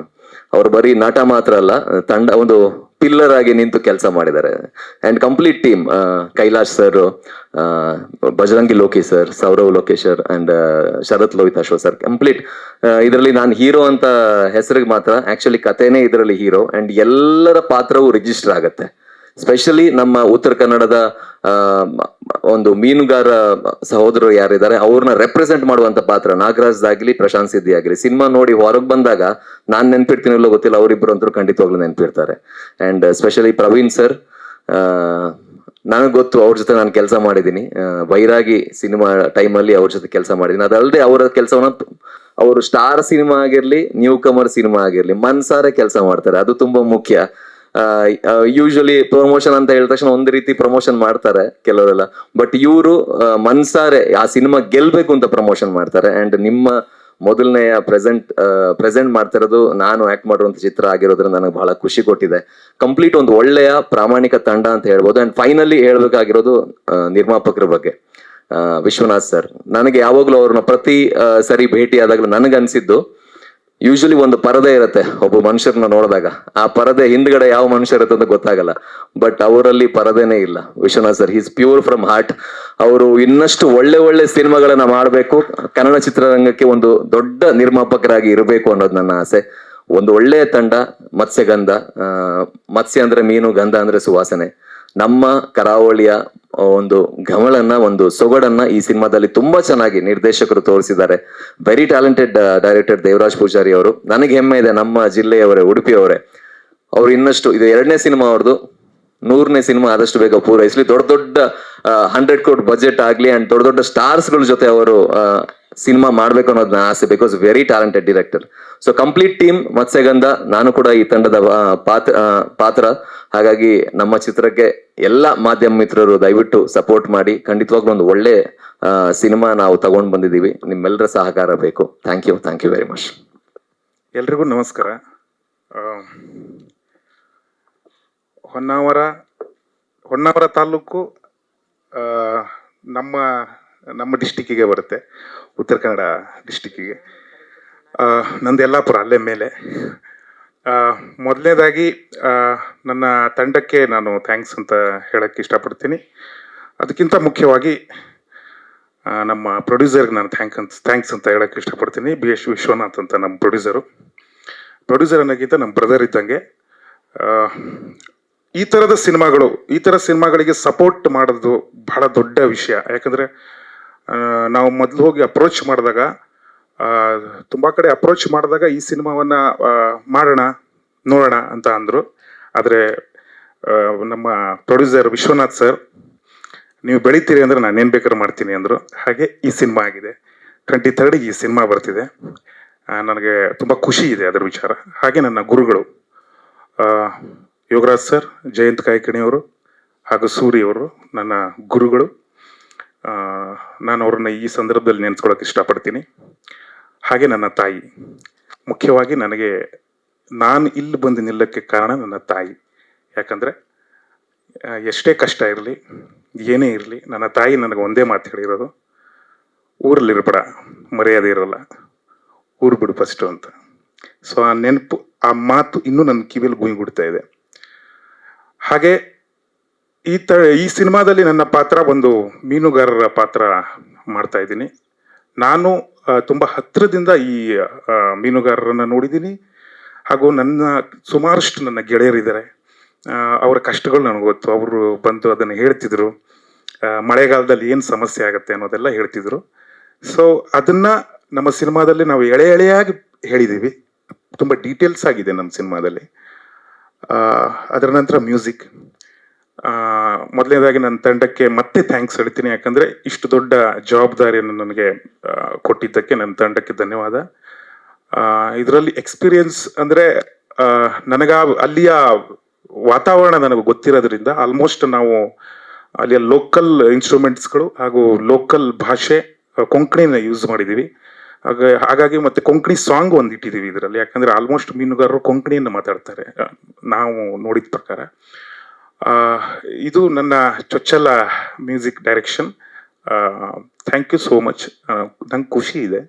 ಅವ್ರು ಬರೀ ನಟ ಮಾತ್ರ ಅಲ್ಲ, ತಂಡ ಒಂದು ಪಿಲ್ಲರ್ ಆಗಿ ನಿಂತು ಕೆಲಸ ಮಾಡಿದ್ದಾರೆ. And complete team, Kailash sir, Bajrangi Loki sir, Saurav ಲೋಕೇಶರ್ and Sharath Lohitashva sir, complete ಇದರಲ್ಲಿ ನಾನು ಹೀರೋ ಅಂತ ಹೆಸರಿಗೆ ಮಾತ್ರ, ಆಕ್ಚುಲಿ ಕಥೆನೇ ಇದರಲ್ಲಿ ಹೀರೋ. ಅಂಡ್ ಎಲ್ಲರ ಪಾತ್ರವೂ ರಿಜಿಸ್ಟರ್ ಆಗತ್ತೆ. ಸ್ಪೆಷಲಿ ನಮ್ಮ ಉತ್ತರ ಕನ್ನಡದ ಒಂದು ಮೀನುಗಾರ ಸಹೋದರರು ಯಾರಿದ್ದಾರೆ ಅವ್ರನ್ನ ರೆಪ್ರೆಸೆಂಟ್ ಮಾಡುವಂತ ಪಾತ್ರ ನಾಗರಾಜ್ ಆಗ್ಲಿ, ಪ್ರಶಾಂತ್ ಸಿದ್ದಿ ಆಗ್ಲಿ. ಸಿನಿಮಾ ನೋಡಿ ಹೊರಗೆ ಬಂದಾಗ ನಾನ್ ನೆನ್ಪಿಡ್ತೀನಿಲ್ಲೋ ಗೊತ್ತಿಲ್ಲ, ಅವರಿಬ್ರು ಅಂತೂ ಖಂಡಿತವಾಗ್ಲೂ ನೆನ್ಪಿಡ್ತಾರೆ. ಅಂಡ್ ಸ್ಪೆಷಲಿ ಪ್ರವೀಣ್ ಸರ್, ನನಗೆ ಗೊತ್ತು, ಅವ್ರ ಜೊತೆ ನಾನು ಕೆಲಸ ಮಾಡಿದ್ದೀನಿ. ಬೈರಾಗಿ ಸಿನಿಮಾ ಟೈಮಲ್ಲಿ ಅವ್ರ ಜೊತೆ ಕೆಲಸ ಮಾಡಿದ್ದೀನಿ. ಅದಲ್ಲದೆ ಅವರ ಕೆಲಸವನ್ನ ಅವರು ಸ್ಟಾರ್ ಸಿನಿಮಾ ಆಗಿರ್ಲಿ, ನ್ಯೂ ಕಮರ್ ಸಿನಿಮಾ ಆಗಿರ್ಲಿ, ಮನ್ಸಾರೆ ಕೆಲಸ ಮಾಡ್ತಾರೆ. ಅದು ತುಂಬಾ ಮುಖ್ಯ. ಯೂಶಲಿ ಪ್ರಮೋಷನ್ ಅಂತ ಹೇಳಿದ ತಕ್ಷಣ ಒಂದು ರೀತಿ ಪ್ರಮೋಷನ್ ಮಾಡ್ತಾರೆ ಕೆಲವರೆಲ್ಲ, ಬಟ್ ಮನ್ಸಾರೆ ಆ ಸಿನಿಮಾ ಗೆಲ್ಬೇಕು ಅಂತ ಪ್ರಮೋಷನ್ ಮಾಡ್ತಾರೆ. ಅಂಡ್ ನಿಮ್ಮ ಮೊದಲನೆಯ ಪ್ರೆಸೆಂಟ್ ಮಾಡ್ತಿರೋದು ನಾನು ಆಕ್ಟ್ ಮಾಡಿರುವಂತ ಚಿತ್ರ ಆಗಿರೋದ್ರಿಂದ ನನಗೆ ಬಹಳ ಖುಷಿ ಕೊಟ್ಟಿದೆ. ಕಂಪ್ಲೀಟ್ ಒಂದು ಒಳ್ಳೆಯ ಪ್ರಾಮಾಣಿಕ ತಂಡ ಅಂತ ಹೇಳ್ಬೋದು. ಅಂಡ್ ಫೈನಲಿ ಹೇಳ್ಬೇಕಾಗಿರೋದು ನಿರ್ಮಾಪಕರ ಬಗ್ಗೆ, ವಿಶ್ವನಾಥ್ ಸರ್. ನನಗೆ ಯಾವಾಗ್ಲೂ ಅವ್ರನ್ನ ಪ್ರತಿ ಸರಿ ಭೇಟಿ ಆದಾಗಲೂ ನನಗನ್ಸಿದ್ದು, ಯೂಶಲಿ ಒಂದು ಪರದೆ ಇರುತ್ತೆ ಒಬ್ಬ ಮನುಷ್ಯರನ್ನ ನೋಡಿದಾಗ, ಆ ಪರದೆ ಹಿಂದ್ಗಡೆ ಯಾವ ಮನುಷ್ಯ ಇರುತ್ತೆ ಅಂತ ಗೊತ್ತಾಗಲ್ಲ. ಬಟ್ ಅವರಲ್ಲಿ ಪರದೆನೇ ಇಲ್ಲ. Vishwanath sir, is pure from heart. ಅವರು ಇನ್ನಷ್ಟು ಒಳ್ಳೆ ಸಿನಿಮಾಗಳನ್ನ ಮಾಡಬೇಕು, ಕನ್ನಡ ಚಿತ್ರರಂಗಕ್ಕೆ ಒಂದು ದೊಡ್ಡ ನಿರ್ಮಾಪಕರಾಗಿ ಇರಬೇಕು ಅನ್ನೋದು ನನ್ನ ಆಸೆ. ಒಂದು ಒಳ್ಳೆಯ ತಂಡ ಮತ್ಸ್ಯಗಂಧ. ಮತ್ಸ್ಯ ಅಂದ್ರೆ ಮೀನು, ಗಂಧ ಅಂದ್ರೆ ಸುವಾಸನೆ. ನಮ್ಮ ಕರಾವಳಿಯ ಒಂದು ಘಮಳನ್ನ, ಒಂದು ಸೊಗಡನ್ನ ಈ ಸಿನಿಮಾದಲ್ಲಿ ತುಂಬಾ ಚೆನ್ನಾಗಿ ನಿರ್ದೇಶಕರು ತೋರಿಸಿದ್ದಾರೆ. Very talented director Devaraj Poojari ಅವರು. ನನಗೆ ಹೆಮ್ಮೆ ಇದೆ, ನಮ್ಮ ಜಿಲ್ಲೆಯವರೇ, ಉಡುಪಿಯವರೇ. ಅವ್ರು ಇನ್ನಷ್ಟು, ಇದು 2ನೇ ಸಿನಿಮಾ ಅವ್ರದ್ದು, 100ನೇ ಸಿನಿಮಾ ಆದಷ್ಟು ಬೇಗ ಪೂರೈಸಲಿ. ದೊಡ್ಡ 100 ಕೋಟಿ ಬಜೆಟ್ ಆಗ್ಲಿ ಅಂಡ್ ದೊಡ್ಡ ಸ್ಟಾರ್ಸ್ ಗಳ ಜೊತೆ ಅವರು ಸಿನಿಮಾ ಮಾಡ್ಬೇಕು ಅನ್ನೋದು ನನ್ನ ಆಸೆ, because very talented director. So complete team Matsyagandha, ನಾನು ಕೂಡ ಈ ತಂಡದ ಪಾತ್ರ. ಹಾಗಾಗಿ ನಮ್ಮ ಚಿತ್ರಕ್ಕೆ ಎಲ್ಲ ಮಾಧ್ಯಮ ಮಿತ್ರರು ದಯವಿಟ್ಟು ಸಪೋರ್ಟ್ ಮಾಡಿ. ಖಂಡಿತವಾಗ್ಲೂ ಒಂದು ಒಳ್ಳೆ ಸಿನಿಮಾ ನಾವು ತಗೊಂಡ್ ಬಂದಿದ್ದೀವಿ. ನಿಮ್ಮೆಲ್ಲರ ಸಹಕಾರ ಬೇಕು. Thank you very much. ಎಲ್ರಿಗೂ ನಮಸ್ಕಾರ. ಹೊನ್ನಾವರ ತಾಲೂಕು ನಮ್ಮ ಡಿಸ್ಟಿಕ್ಕಿಗೆ ಬರುತ್ತೆ, ಉತ್ತರ ಕನ್ನಡ ಡಿಸ್ಟಿಕ್ಕಿಗೆ. ನಂದು ಯಲ್ಲಾಪುರ, ಅಲ್ಲೇ ಮೇಲೆ. ಮೊದಲನೇದಾಗಿ ನನ್ನ ತಂಡಕ್ಕೆ ನಾನು ಥ್ಯಾಂಕ್ಸ್ ಅಂತ ಹೇಳಕ್ಕೆ ಇಷ್ಟಪಡ್ತೀನಿ. ಅದಕ್ಕಿಂತ ಮುಖ್ಯವಾಗಿ ನಮ್ಮ ಪ್ರೊಡ್ಯೂಸರ್ಗೆ ನಾನು ಥ್ಯಾಂಕ್ಸ್ ಅಂತ ಹೇಳಕ್ಕೆ ಇಷ್ಟಪಡ್ತೀನಿ. BS ವಿಶ್ವನಾಥ್ ಅಂತ ನಮ್ಮ ಪ್ರೊಡ್ಯೂಸರ್ ಅನ್ನೋಕ್ಕಿಂತ ನಮ್ಮ ಬ್ರದರ್ ಇದ್ದಂಗೆ. ಈ ಥರ ಸಿನಿಮಾಗಳಿಗೆ ಸಪೋರ್ಟ್ ಮಾಡೋದು ಬಹಳ ದೊಡ್ಡ ವಿಷಯ. ಯಾಕಂದರೆ ನಾವು ಮೊದಲು ಹೋಗಿ ಅಪ್ರೋಚ್ ಮಾಡಿದಾಗ, ತುಂಬ ಕಡೆ ಅಪ್ರೋಚ್ ಮಾಡಿದಾಗ ಈ ಸಿನಿಮಾವನ್ನು ನೋಡೋಣ ಅಂತ ಅಂದರು. ಆದರೆ ನಮ್ಮ ಪ್ರೊಡ್ಯೂಸರ್ ವಿಶ್ವನಾಥ್ ಸರ್, ನೀವು ಬೆಳಿತೀರಿ ಅಂದರೆ ನಾನು ಏನು ಬೇಕಾದ್ರೂ ಮಾಡ್ತೀನಿ ಅಂದರು. ಹಾಗೆ ಈ ಸಿನಿಮಾ ಆಗಿದೆ. 23 ಈ ಸಿನಿಮಾ ಬರ್ತಿದೆ. ನನಗೆ ತುಂಬ ಖುಷಿ ಇದೆ ಅದರ ವಿಚಾರ. ಹಾಗೆ ನನ್ನ ಗುರುಗಳು ಯೋಗರಾಜ್ ಸರ್, ಜಯಂತ್ ಕಾಯ್ಕಿಣಿಯವರು ಹಾಗೂ ಸೂರಿ ಅವರು ನನ್ನ ಗುರುಗಳು. ನಾನು ಅವ್ರನ್ನ ಈ ಸಂದರ್ಭದಲ್ಲಿ ನೆನೆಸ್ಕೊಳ್ಳೋಕೆ ಇಷ್ಟಪಡ್ತೀನಿ. ಹಾಗೆ ನನ್ನ ತಾಯಿ, ಮುಖ್ಯವಾಗಿ ನಾನು ಇಲ್ಲಿ ಬಂದು ನಿಲ್ಲಕ್ಕೆ ಕಾರಣ ನನ್ನ ತಾಯಿ. ಯಾಕಂದರೆ ಎಷ್ಟೇ ಕಷ್ಟ ಇರಲಿ, ಏನೇ ಇರಲಿ, ನನ್ನ ತಾಯಿ ನನಗೆ ಒಂದೇ ಮಾತು ಹೇಳಿರೋದು, ಊರಲ್ಲಿರ್ಬೇಡ, ಮರ್ಯಾದೆ ಇರೋಲ್ಲ, ಊರು ಬಿಡು ಫಸ್ಟು ಅಂತ. ಸೊ ಆ ನೆನಪು, ಆ ಮಾತು ಇನ್ನೂ ನನ್ನ ಕಿವಿಯಲ್ಲಿ ಗುಂಗುಡ್ತಾ ಇದೆ. ಹಾಗೆ ಈ ಸಿನಿಮಾದಲ್ಲಿ ನನ್ನ ಪಾತ್ರ ಒಂದು ಮೀನುಗಾರರ ಪಾತ್ರ ಮಾಡ್ತಾ ಇದ್ದೀನಿ. ನಾನು ತುಂಬ ಹತ್ತಿರದಿಂದ ಈ ಮೀನುಗಾರರನ್ನು ನೋಡಿದ್ದೀನಿ. ಹಾಗೂ ಸುಮಾರಷ್ಟು ನನ್ನ ಗೆಳೆಯರಿದ್ದಾರೆ. ಅವರ ಕಷ್ಟಗಳು ನನಗೆ ಗೊತ್ತು. ಅವರು ಬಂದು ಅದನ್ನು ಹೇಳ್ತಿದ್ರು. ಮಳೆಗಾಲದಲ್ಲಿ ಏನು ಸಮಸ್ಯೆ ಆಗುತ್ತೆ ಅನ್ನೋದೆಲ್ಲ ಹೇಳ್ತಿದ್ರು. ಸೊ ಅದನ್ನು ನಮ್ಮ ಸಿನಿಮಾದಲ್ಲಿ ನಾವು ಎಳೆಯಾಗಿ ಹೇಳಿದ್ದೀವಿ. ತುಂಬ ಡೀಟೇಲ್ಸ್ ಆಗಿದೆ ನಮ್ಮ ಸಿನಿಮಾದಲ್ಲಿ. ಅದರ ನಂತರ ಮ್ಯೂಸಿಕ್. ಮೊದಲನೇದಾಗಿ ನನ್ನ ತಂಡಕ್ಕೆ ಮತ್ತೆ ಥ್ಯಾಂಕ್ಸ್ ಹೇಳ್ತೀನಿ. ಯಾಕಂದರೆ ಇಷ್ಟು ದೊಡ್ಡ ಜವಾಬ್ದಾರಿಯನ್ನು ನನಗೆ ಕೊಟ್ಟಿದ್ದಕ್ಕೆ ನನ್ನ ತಂಡಕ್ಕೆ ಧನ್ಯವಾದ. ಇದರಲ್ಲಿ ಎಕ್ಸ್ಪೀರಿಯನ್ಸ್ ಅಂದರೆ ನನಗೆ ಅಲ್ಲಿಯ ವಾತಾವರಣ ನನಗೆ ಗೊತ್ತಿರೋದ್ರಿಂದ ಆಲ್ಮೋಸ್ಟ್ ನಾವು ಅಲ್ಲಿಯ ಲೋಕಲ್ ಇನ್ಸ್ಟ್ರೂಮೆಂಟ್ಸ್ಗಳು ಹಾಗೂ ಲೋಕಲ್ ಭಾಷೆ ಕೊಂಕಣಿನ ಯೂಸ್ ಮಾಡಿದ್ದೀವಿ. ಹಾಗಾಗಿ ಮತ್ತೆ ಕೊಂಕಣಿ ಸಾಂಗ್ ಒಂದು ಇಟ್ಟಿದ್ದೀವಿ ಇದರಲ್ಲಿ. ಯಾಕಂದರೆ ಆಲ್ಮೋಸ್ಟ್ ಮೀನುಗಾರರು ಕೊಂಕಣಿಯನ್ನು ಮಾತಾಡ್ತಾರೆ ನಾವು ನೋಡಿದ ಪ್ರಕಾರ. ಇದು ನನ್ನ ಚೊಚ್ಚಲ music direction. Thank you so much. ನಂಗೆ ಖುಷಿ ಇದೆ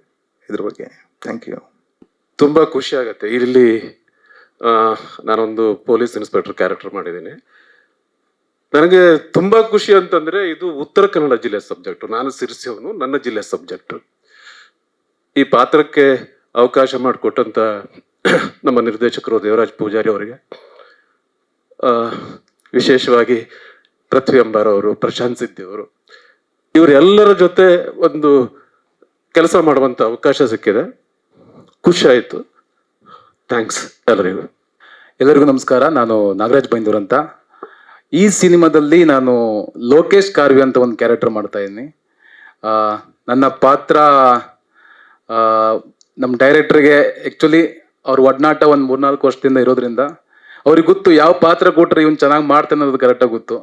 ಇದ್ರ ಬಗ್ಗೆ. Thank you. ತುಂಬ ಖುಷಿ ಆಗುತ್ತೆ. ಇಲ್ಲಿ ನಾನೊಂದು ಪೊಲೀಸ್ ಇನ್ಸ್ಪೆಕ್ಟರ್ ಕ್ಯಾರೆಕ್ಟರ್ ಮಾಡಿದ್ದೀನಿ. ನನಗೆ ತುಂಬ ಖುಷಿ ಅಂತಂದರೆ, ಇದು ಉತ್ತರ ಕನ್ನಡ ಜಿಲ್ಲೆ ಸಬ್ಜೆಕ್ಟು. ನಾನು ಸಿರ್ಸಿಯವನು, ನನ್ನ ಜಿಲ್ಲೆ ಸಬ್ಜೆಕ್ಟು. ಈ ಪಾತ್ರಕ್ಕೆ ಅವಕಾಶ ಮಾಡಿಕೊಟ್ಟಂಥ ನಮ್ಮ ನಿರ್ದೇಶಕರು ದೇವರಾಜ್ ಪೂಜಾರಿ ಅವರಿಗೆ, ವಿಶೇಷವಾಗಿ ಪೃಥ್ವಿ ಅಂಬಾರ್ ಅವರು, ಪ್ರಶಾಂತ್ ಸಿದ್ದಿ ಅವರು, ಇವರೆಲ್ಲರ ಜೊತೆ ಒಂದು ಕೆಲಸ ಮಾಡುವಂಥ ಅವಕಾಶ ಸಿಕ್ಕಿದೆ. ಖುಷಿ ಆಯಿತು. ಥ್ಯಾಂಕ್ಸ್ ಎಲ್ಲರಿಗೂ ನಮಸ್ಕಾರ. ನಾನು ನಾಗರಾಜ್ ಬೈಂದೂರ್ ಅಂತ. ಈ ಸಿನಿಮಾದಲ್ಲಿ ನಾನು ಲೋಕೇಶ್ ಕಾರ್ವಿ ಅಂತ ಒಂದು ಕ್ಯಾರೆಕ್ಟರ್ ಮಾಡ್ತಾ ಇದ್ದೀನಿ. ನನ್ನ ಪಾತ್ರ ನಮ್ಮ ಡೈರೆಕ್ಟರ್ಗೆ ಆ್ಯಕ್ಚುಲಿ ಅವ್ರ ಒಡನಾಟ ಒಂದು 3-4 ವರ್ಷದಿಂದ ಇರೋದ್ರಿಂದ ಅವ್ರಿಗೆ ಗೊತ್ತು ಯಾವ ಪಾತ್ರ ಕೊಟ್ಟರೆ ಇವನು ಚೆನ್ನಾಗಿ ಮಾಡ್ತಾನೆ ಅನ್ನೋದು ಕರೆಕ್ಟಾಗಿ ಗೊತ್ತು.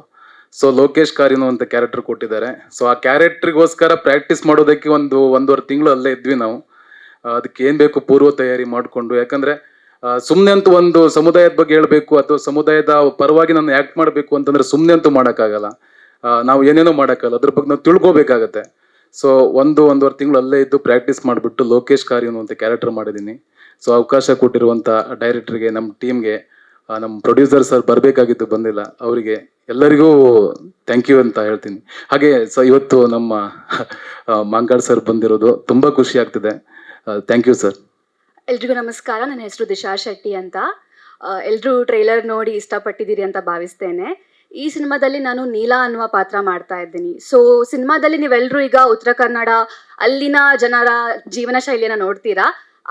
ಸೊ ಲೋಕೇಶ್ ಕಾರ್ವಿನೋ ಅಂತ ಕ್ಯಾರೆಕ್ಟರ್ ಕೊಟ್ಟಿದ್ದಾರೆ. ಸೊ ಆ ಕ್ಯಾರೆಕ್ಟ್ರಿಗೋಸ್ಕರ ಪ್ರಾಕ್ಟೀಸ್ ಮಾಡೋದಕ್ಕೆ 1.5 ತಿಂಗಳು ಅಲ್ಲೇ ಇದ್ವಿ ನಾವು. ಅದಕ್ಕೆ ಏನು ಬೇಕು ಪೂರ್ವ ತಯಾರಿ ಮಾಡಿಕೊಂಡು. ಯಾಕಂದರೆ ಸುಮ್ಮನೆ ಅಂತೂ ಒಂದು ಸಮುದಾಯದ ಬಗ್ಗೆ ಹೇಳಬೇಕು ಅಥವಾ ಸಮುದಾಯದ ಪರವಾಗಿ ನಾನು ಆ್ಯಕ್ಟ್ ಮಾಡಬೇಕು ಅಂತಂದರೆ ಸುಮ್ಮನೆ ಅಂತೂ ಮಾಡೋಕ್ಕಾಗಲ್ಲ. ನಾವು ಏನೇನೋ ಮಾಡೋಕ್ಕಾಗಲ್ಲ, ಅದ್ರ ಬಗ್ಗೆ ನಾವು ತಿಳ್ಕೊಬೇಕಾಗತ್ತೆ. ಸೊ 1.5 ತಿಂಗಳು ಅಲ್ಲೇ ಇದ್ದು ಪ್ರಾಕ್ಟೀಸ್ ಮಾಡಿಬಿಟ್ಟು ಲೋಕೇಶ್ ಕಾರ್ವಿನೋ ಅಂತ ಕ್ಯಾರೆಕ್ಟರ್ ಮಾಡಿದ್ದೀನಿ. ಸೊ ಅವಕಾಶ ಕೊಟ್ಟಿರುವಂಥ ಡೈರೆಕ್ಟ್ರಿಗೆ, ನಮ್ಮ ಟೀಮ್ಗೆ, ನಮ್ಮ ಪ್ರೊಡ್ಯೂಸರ್ ಸರ್ ಬರಬೇಕಾಗಿದ್ದು ಬಂದಿಲ್ಲ, ಅವರಿಗೆ ಎಲ್ಲರಿಗೂ ಥ್ಯಾಂಕ್ ಯು ಅಂತ ಹೇಳ್ತೀನಿ. ಹಾಗೆ ಇವತ್ತು ನಮ್ಮ ಮಾಂಕಾಳ್ ಸರ್ ಬಂದಿರೋದು ತುಂಬ ಖುಷಿ ಆಗ್ತಿದೆ. Thank you sir. ಎಲ್ರಿಗೂ ನಮಸ್ಕಾರ. ನನ್ನ ಹೆಸರು ದಿಶಾ ಶೆಟ್ಟಿ ಅಂತ. ಎಲ್ಲರೂ ಟ್ರೈಲರ್ ನೋಡಿ ಇಷ್ಟಪಟ್ಟಿದ್ದೀರಿ ಅಂತ ಭಾವಿಸ್ತೇನೆ. ಈ ಸಿನಿಮಾದಲ್ಲಿ ನಾನು ನೀಲಾ ಅನ್ನುವ ಪಾತ್ರ ಮಾಡ್ತಾ ಇದ್ದೀನಿ. ಸೊ ಸಿನಿಮಾದಲ್ಲಿ ನೀವೆಲ್ಲರೂ ಈಗ ಉತ್ತರ ಕನ್ನಡ ಅಲ್ಲಿನ ಜನರ ಜೀವನ ಶೈಲಿಯನ್ನು ನೋಡ್ತೀರಾ.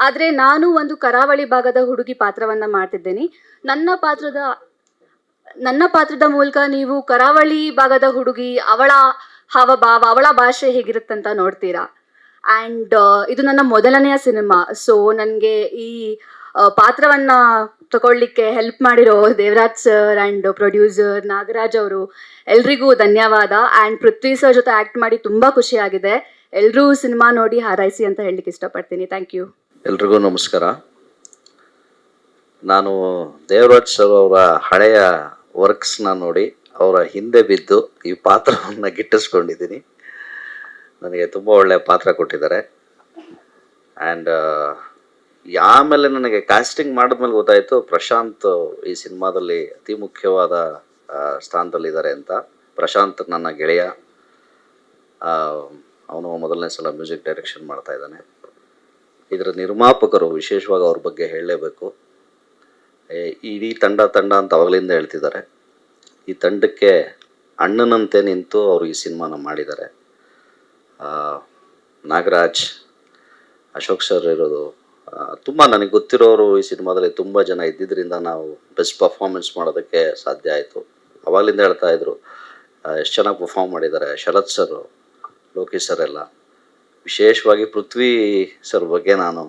ಆದರೆ ನಾನು ಒಂದು ಕರಾವಳಿ ಭಾಗದ ಹುಡುಗಿ ಪಾತ್ರವನ್ನ ಮಾಡ್ತಿದ್ದೀನಿ. ನನ್ನ ಪಾತ್ರದ ಮೂಲಕ ನೀವು ಕರಾವಳಿ ಭಾಗದ ಹುಡುಗಿ, ಅವಳ ಹಾವಭಾವ, ಅವಳ ಭಾಷೆ ಹೇಗಿರುತ್ತಂತ ನೋಡ್ತೀರಾ. ಆ್ಯಂಡ್ ಇದು ನನ್ನ ಮೊದಲನೆಯ ಸಿನಿಮಾ. ಸೊ ನನಗೆ ಈ ಪಾತ್ರವನ್ನ ತಗೊಳ್ಳಿಕ್ಕೆ ಹೆಲ್ಪ್ ಮಾಡಿರೋ Devaraj sir and producer Nagaraj ಅವರು ಎಲ್ರಿಗೂ ಧನ್ಯವಾದ. ಆ್ಯಂಡ್ ಪೃಥ್ವಿ ಸರ್ ಜೊತೆ ಆ್ಯಕ್ಟ್ ಮಾಡಿ ತುಂಬ ಖುಷಿಯಾಗಿದೆ. ಎಲ್ಲರೂ ಸಿನಿಮಾ ನೋಡಿ ಹಾರೈಸಿ ಅಂತ ಹೇಳಲಿಕ್ಕೆ ಇಷ್ಟಪಡ್ತೀನಿ. Thank you. ಎಲ್ರಿಗೂ ನಮಸ್ಕಾರ. ನಾನು ದೇವರಾಜ್ ಸರ್ ಅವರ ಹಳೆಯ ವರ್ಕ್ಸ್ನ ನೋಡಿ ಅವರ ಹಿಂದೆ ಬಿದ್ದು ಈ ಪಾತ್ರವನ್ನು ಗಿಟ್ಟಿಸ್ಕೊಂಡಿದ್ದೀನಿ. ನನಗೆ ತುಂಬ ಒಳ್ಳೆಯ ಪಾತ್ರ ಕೊಟ್ಟಿದ್ದಾರೆ. ಆ್ಯಂಡ್ ಆಮೇಲೆ ನನಗೆ ಕಾಸ್ಟಿಂಗ್ ಮಾಡಿದ್ಮೇಲೆ ಗೊತ್ತಾಯಿತು ಪ್ರಶಾಂತ್ ಈ ಸಿನಿಮಾದಲ್ಲಿ ಅತಿ ಮುಖ್ಯವಾದ ಸ್ಥಾನದಲ್ಲಿದ್ದಾರೆ ಅಂತ. ಪ್ರಶಾಂತ್ ನನ್ನ ಗೆಳೆಯ, ಅವನು ಮೊದಲನೇ ಸಲ ಮ್ಯೂಸಿಕ್ ಡೈರೆಕ್ಷನ್ ಮಾಡ್ತಾ ಇದ್ದಾನೆ. ಇದರ ನಿರ್ಮಾಪಕರು ವಿಶೇಷವಾಗಿ ಅವ್ರ ಬಗ್ಗೆ ಹೇಳಲೇಬೇಕು. ಇಡೀ ತಂಡ ಅಂತ ಅವಾಗಲಿಂದ ಹೇಳ್ತಿದ್ದಾರೆ. ಈ ತಂಡಕ್ಕೆ ಅಣ್ಣನಂತೆ ನಿಂತು ಅವರು ಈ ಸಿನಿಮಾನ ಮಾಡಿದ್ದಾರೆ. ನಾಗರಾಜ್, ಅಶೋಕ್ ಸರ್ ಇರೋದು, ತುಂಬ ನನಗೆ ಗೊತ್ತಿರೋರು ಈ ಸಿನಿಮಾದಲ್ಲಿ ತುಂಬ ಜನ ಇದ್ದಿದ್ದರಿಂದ ನಾವು ಬೆಸ್ಟ್ ಪರ್ಫಾರ್ಮೆನ್ಸ್ ಮಾಡೋದಕ್ಕೆ ಸಾಧ್ಯ ಆಯಿತು. ಅವಾಗಲಿಂದ ಹೇಳ್ತಾ ಇದ್ರು ಎಷ್ಟು ಚೆನ್ನಾಗಿ ಪರ್ಫಾರ್ಮ್ ಮಾಡಿದ್ದಾರೆ ಶರತ್ ಸರ್, ಲೋಕೇಶ್ ಸರ್ ಎಲ್ಲ. ವಿಶೇಷವಾಗಿ ಪೃಥ್ವಿ ಸರ್ ಬಗ್ಗೆ ನಾನು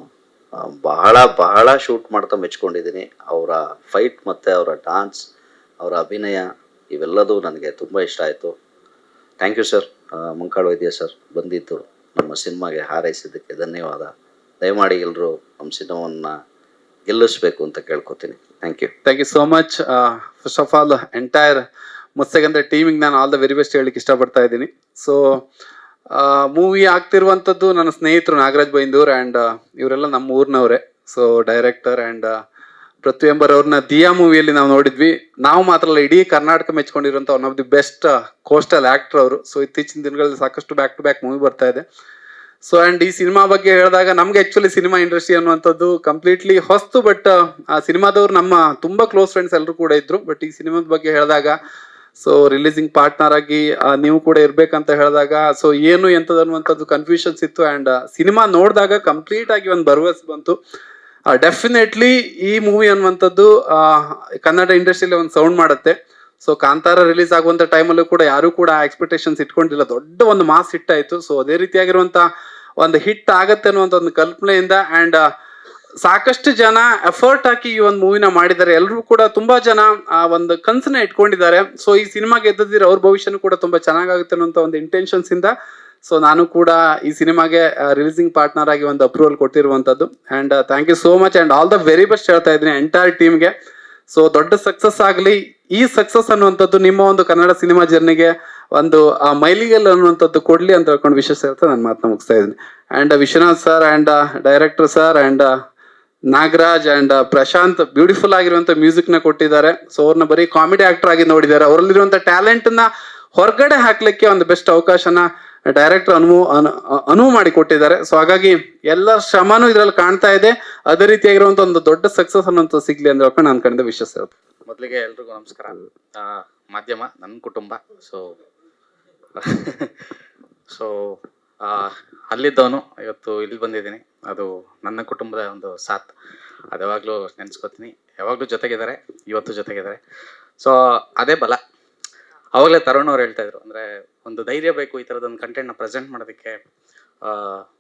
ಬಹಳ ಶೂಟ್ ಮಾಡ್ತಾ ಮೆಚ್ಕೊಂಡಿದ್ದೀನಿ. ಅವರ ಫೈಟ್ ಮತ್ತು ಅವರ ಡಾನ್ಸ್, ಅವರ ಅಭಿನಯ ಇವೆಲ್ಲದೂ ನನಗೆ ತುಂಬ ಇಷ್ಟ ಆಯಿತು. Thank you sir. ಮಂಕಾಳ್ ವೈದ್ಯ ಸರ್ ಬಂದಿದ್ದು ನಮ್ಮ ಸಿನಿಮಾಗೆ ಹಾರೈಸಿದ್ದಕ್ಕೆ ಧನ್ಯವಾದ. ದಯಮಾಡಿ ಎಲ್ಲರೂ ನಮ್ಮ ಸಿನಿಮಾವನ್ನು ಗೆಲ್ಲಿಸ್ಬೇಕು ಅಂತ ಕೇಳ್ಕೊತೀನಿ. Thank you. Thank you so much. First of all entire Matsyagandha ಟೀಮಿಗೆ ನಾನು ಆಲ್ ದ ವೆರಿ ಬೆಸ್ಟ್ ಹೇಳಲಿಕ್ಕೆ ಇಷ್ಟಪಡ್ತಾ ಇದ್ದೀನಿ. ಸೊ ಮೂವಿ ಆಗ್ತಿರುವಂಥದ್ದು ನನ್ನ ಸ್ನೇಹಿತರು ನಾಗರಾಜ್ ಬೈಂದೂರ್ ಆ್ಯಂಡ್ ಇವರೆಲ್ಲ ನಮ್ಮ ಊರಿನವರೇ. So director and Prithvi Ambar ಅವ್ರನ್ನ ದಿಯಾ ಮೂವಿಯಲ್ಲಿ ನಾವು ನೋಡಿದ್ವಿ. ನಾವು ಮಾತ್ರ ಅಲ್ಲ, ಇಡೀ ಕರ್ನಾಟಕ ಮೆಚ್ಕೊಂಡಿರುವಂಥ one of the best coastal actor ಅವರು. ಸೊ ಇತ್ತೀಚಿನ ದಿನಗಳಲ್ಲಿ ಸಾಕಷ್ಟು ಬ್ಯಾಕ್ ಟು ಬ್ಯಾಕ್ ಮೂವಿ ಬರ್ತಾ ಇದೆ. ಸೊ ಆ್ಯಂಡ್ ಈ ಸಿನಿಮಾ ಬಗ್ಗೆ ಹೇಳಿದಾಗ ನಮ್ಗೆ ಆ್ಯಕ್ಚುಲಿ ಸಿನಿಮಾ ಇಂಡಸ್ಟ್ರಿ ಅನ್ನುವಂಥದ್ದು ಕಂಪ್ಲೀಟ್ಲಿ ಹೊಸ್ತು. ಬಟ್ ಆ ಸಿನಿಮಾದವ್ರು ನಮ್ಮ ತುಂಬ ಕ್ಲೋಸ್ ಫ್ರೆಂಡ್ಸ್ ಎಲ್ಲರೂ ಕೂಡ ಇದ್ರು. ಬಟ್ ಈ ಸಿನಿಮಾದ ಬಗ್ಗೆ ಹೇಳಿದಾಗ, ಸೊ ರಿಲೀಸಿಂಗ್ ಪಾರ್ಟ್ನರ್ ಆಗಿ ನೀವು ಕೂಡ ಇರ್ಬೇಕಂತ ಹೇಳಿದಾಗ, ಸೊ ಏನು ಎಂಥದ್ದು ಅನ್ನುವಂಥದ್ದು ಕನ್ಫ್ಯೂಷನ್ಸ್ ಇತ್ತು. ಆ್ಯಂಡ್ ಸಿನಿಮಾ ನೋಡಿದಾಗ ಕಂಪ್ಲೀಟ್ ಆಗಿ ಒಂದು ಭರವಸೆ ಬಂತು. ಡೆಫಿನೆಟ್ಲಿ ಈ ಮೂವಿ ಅನ್ನುವಂಥದ್ದು ಕನ್ನಡ ಇಂಡಸ್ಟ್ರಿಯಲ್ಲಿ ಒಂದು ಸೌಂಡ್ ಮಾಡುತ್ತೆ. ಸೊ ಕಾಂತಾರ ರಿಲೀಸ್ ಆಗುವಂಥ ಟೈಮಲ್ಲೂ ಕೂಡ ಯಾರು ಕೂಡ ಎಕ್ಸ್ಪೆಕ್ಟೇಷನ್ಸ್ ಇಟ್ಕೊಂಡಿಲ್ಲ. ದೊಡ್ಡ ಒಂದು ಮಾಸ್ ಹಿಟ್ ಆಯಿತು. ಸೊ ಅದೇ ರೀತಿಯಾಗಿರುವಂಥ ಒಂದು ಹಿಟ್ ಆಗತ್ತೆ ಅನ್ನುವಂಥ ಒಂದು ಕಲ್ಪನೆಯಿಂದ ಆ್ಯಂಡ್ ಸಾಕಷ್ಟು ಜನ ಎಫರ್ಟ್ ಹಾಕಿ ಈ ಒಂದು ಮೂವಿನ ಮಾಡಿದ್ದಾರೆ. ಎಲ್ಲರೂ ಕೂಡ ತುಂಬಾ ಜನ ಆ ಒಂದು ಕನ್ಸನ್ನ ಇಟ್ಕೊಂಡಿದ್ದಾರೆ. ಸೊ ಈ ಸಿನಿಮಾ ಗೆದ್ದಿದ್ರೆ ಅವ್ರ ಭವಿಷ್ಯನೂ ಕೂಡ ತುಂಬಾ ಚೆನ್ನಾಗಾಗುತ್ತೆ ಅನ್ನುವಂಥ ಒಂದು ಇಂಟೆನ್ಷನ್ಸ್ ಇಂದ ಸೊ ನಾನು ಕೂಡ ಈ ಸಿನಿಮಾಗೆ ರಿಲೀಸಿಂಗ್ ಪಾರ್ಟ್ನರ್ ಆಗಿ ಒಂದು ಅಪ್ರೂವಲ್ ಕೊಟ್ಟಿರುವಂಥದ್ದು. And thank you so much and all the very best ಹೇಳ್ತಾ ಇದ್ದೀನಿ ಎಂಟೈರ್ ಟೀಮ್ಗೆ. ಸೊ ದೊಡ್ಡ ಸಕ್ಸಸ್ ಆಗಲಿ. ಈ ಸಕ್ಸಸ್ ಅನ್ನುವಂಥದ್ದು ನಿಮ್ಮ ಒಂದು ಕನ್ನಡ ಸಿನಿಮಾ ಜರ್ನಿಗೆ ಒಂದು ಮೈಲಿಗಲ್ ಅನ್ನುವಂಥದ್ದು ಕೊಡ್ಲಿ ಅಂತ ಹೇಳ್ಕೊಂಡು ವಿಶೇಷ ಹೇಳ್ತಾ ನಾನು ಮಾತನ್ನ ಮುಗಿಸ್ತಾ ಇದ್ದೀನಿ. And Vishwanath sir and director sir and Nagaraj and Prashanth beautiful ಆಗಿರುವಂಥ ಮ್ಯೂಸಿಕ್ನ ಕೊಟ್ಟಿದ್ದಾರೆ. ಸೊ ಅವ್ರನ್ನ ಬರೀ ಕಾಮಿಡಿ ಆಕ್ಟರ್ ಆಗಿ ನೋಡಿದ್ದಾರೆ. ಅವರಲ್ಲಿರುವಂಥ ಟ್ಯಾಲೆಂಟ್ನ ಹೊರಗಡೆ ಹಾಕ್ಲಿಕ್ಕೆ ಒಂದು ಬೆಸ್ಟ್ ಅವಕಾಶನ ಡೈರೆಕ್ಟರ್ ಅನುವು ಮಾಡಿ ಕೊಟ್ಟಿದ್ದಾರೆ. ಸೊ ಹಾಗಾಗಿ ಎಲ್ಲ ಶ್ರಮನೂ ಇದ್ರಲ್ಲಿ ಕಾಣ್ತಾ ಇದೆ. ಅದೇ ರೀತಿಯಾಗಿರುವಂಥ ಒಂದು ದೊಡ್ಡ ಸಕ್ಸಸ್ ಅನ್ನೋಂಥ ಸಿಗ್ಲಿ ಅಂತ ಹೇಳ್ಕೊಂಡು ನನ್ನ ಕಡೆಯಿಂದ ವಿಶ್ವಾಸ ಇರುತ್ತೆ. ಮೊದಲಿಗೆ ಎಲ್ರಿಗೂ ನಮಸ್ಕಾರ. ಮಾಧ್ಯಮ ನನ್ನ ಕುಟುಂಬ. ಸೊ ಅಲ್ಲಿದ್ದವನು ಇವತ್ತು ಇಲ್ಲಿ ಬಂದಿದ್ದೀನಿ. ಅದು ನನ್ನ ಕುಟುಂಬದ ಒಂದು ಸಾಥ್. ಅದು ಯಾವಾಗಲೂ ನೆನೆಸ್ಕೊತೀನಿ. ಯಾವಾಗಲೂ ಜೊತೆಗಿದ್ದಾರೆ, ಇವತ್ತು ಜೊತೆಗಿದ್ದಾರೆ. ಸೊ ಅದೇ ಬಲ. ಅವಾಗಲೇ ತರುಣ್ ಅವ್ರು ಹೇಳ್ತಾ ಇದ್ರು, ಅಂದರೆ ಒಂದು ಧೈರ್ಯ ಬೇಕು ಈ ಥರದೊಂದು ಕಂಟೆಂಟ್ನ ಪ್ರೆಸೆಂಟ್ ಮಾಡೋದಕ್ಕೆ,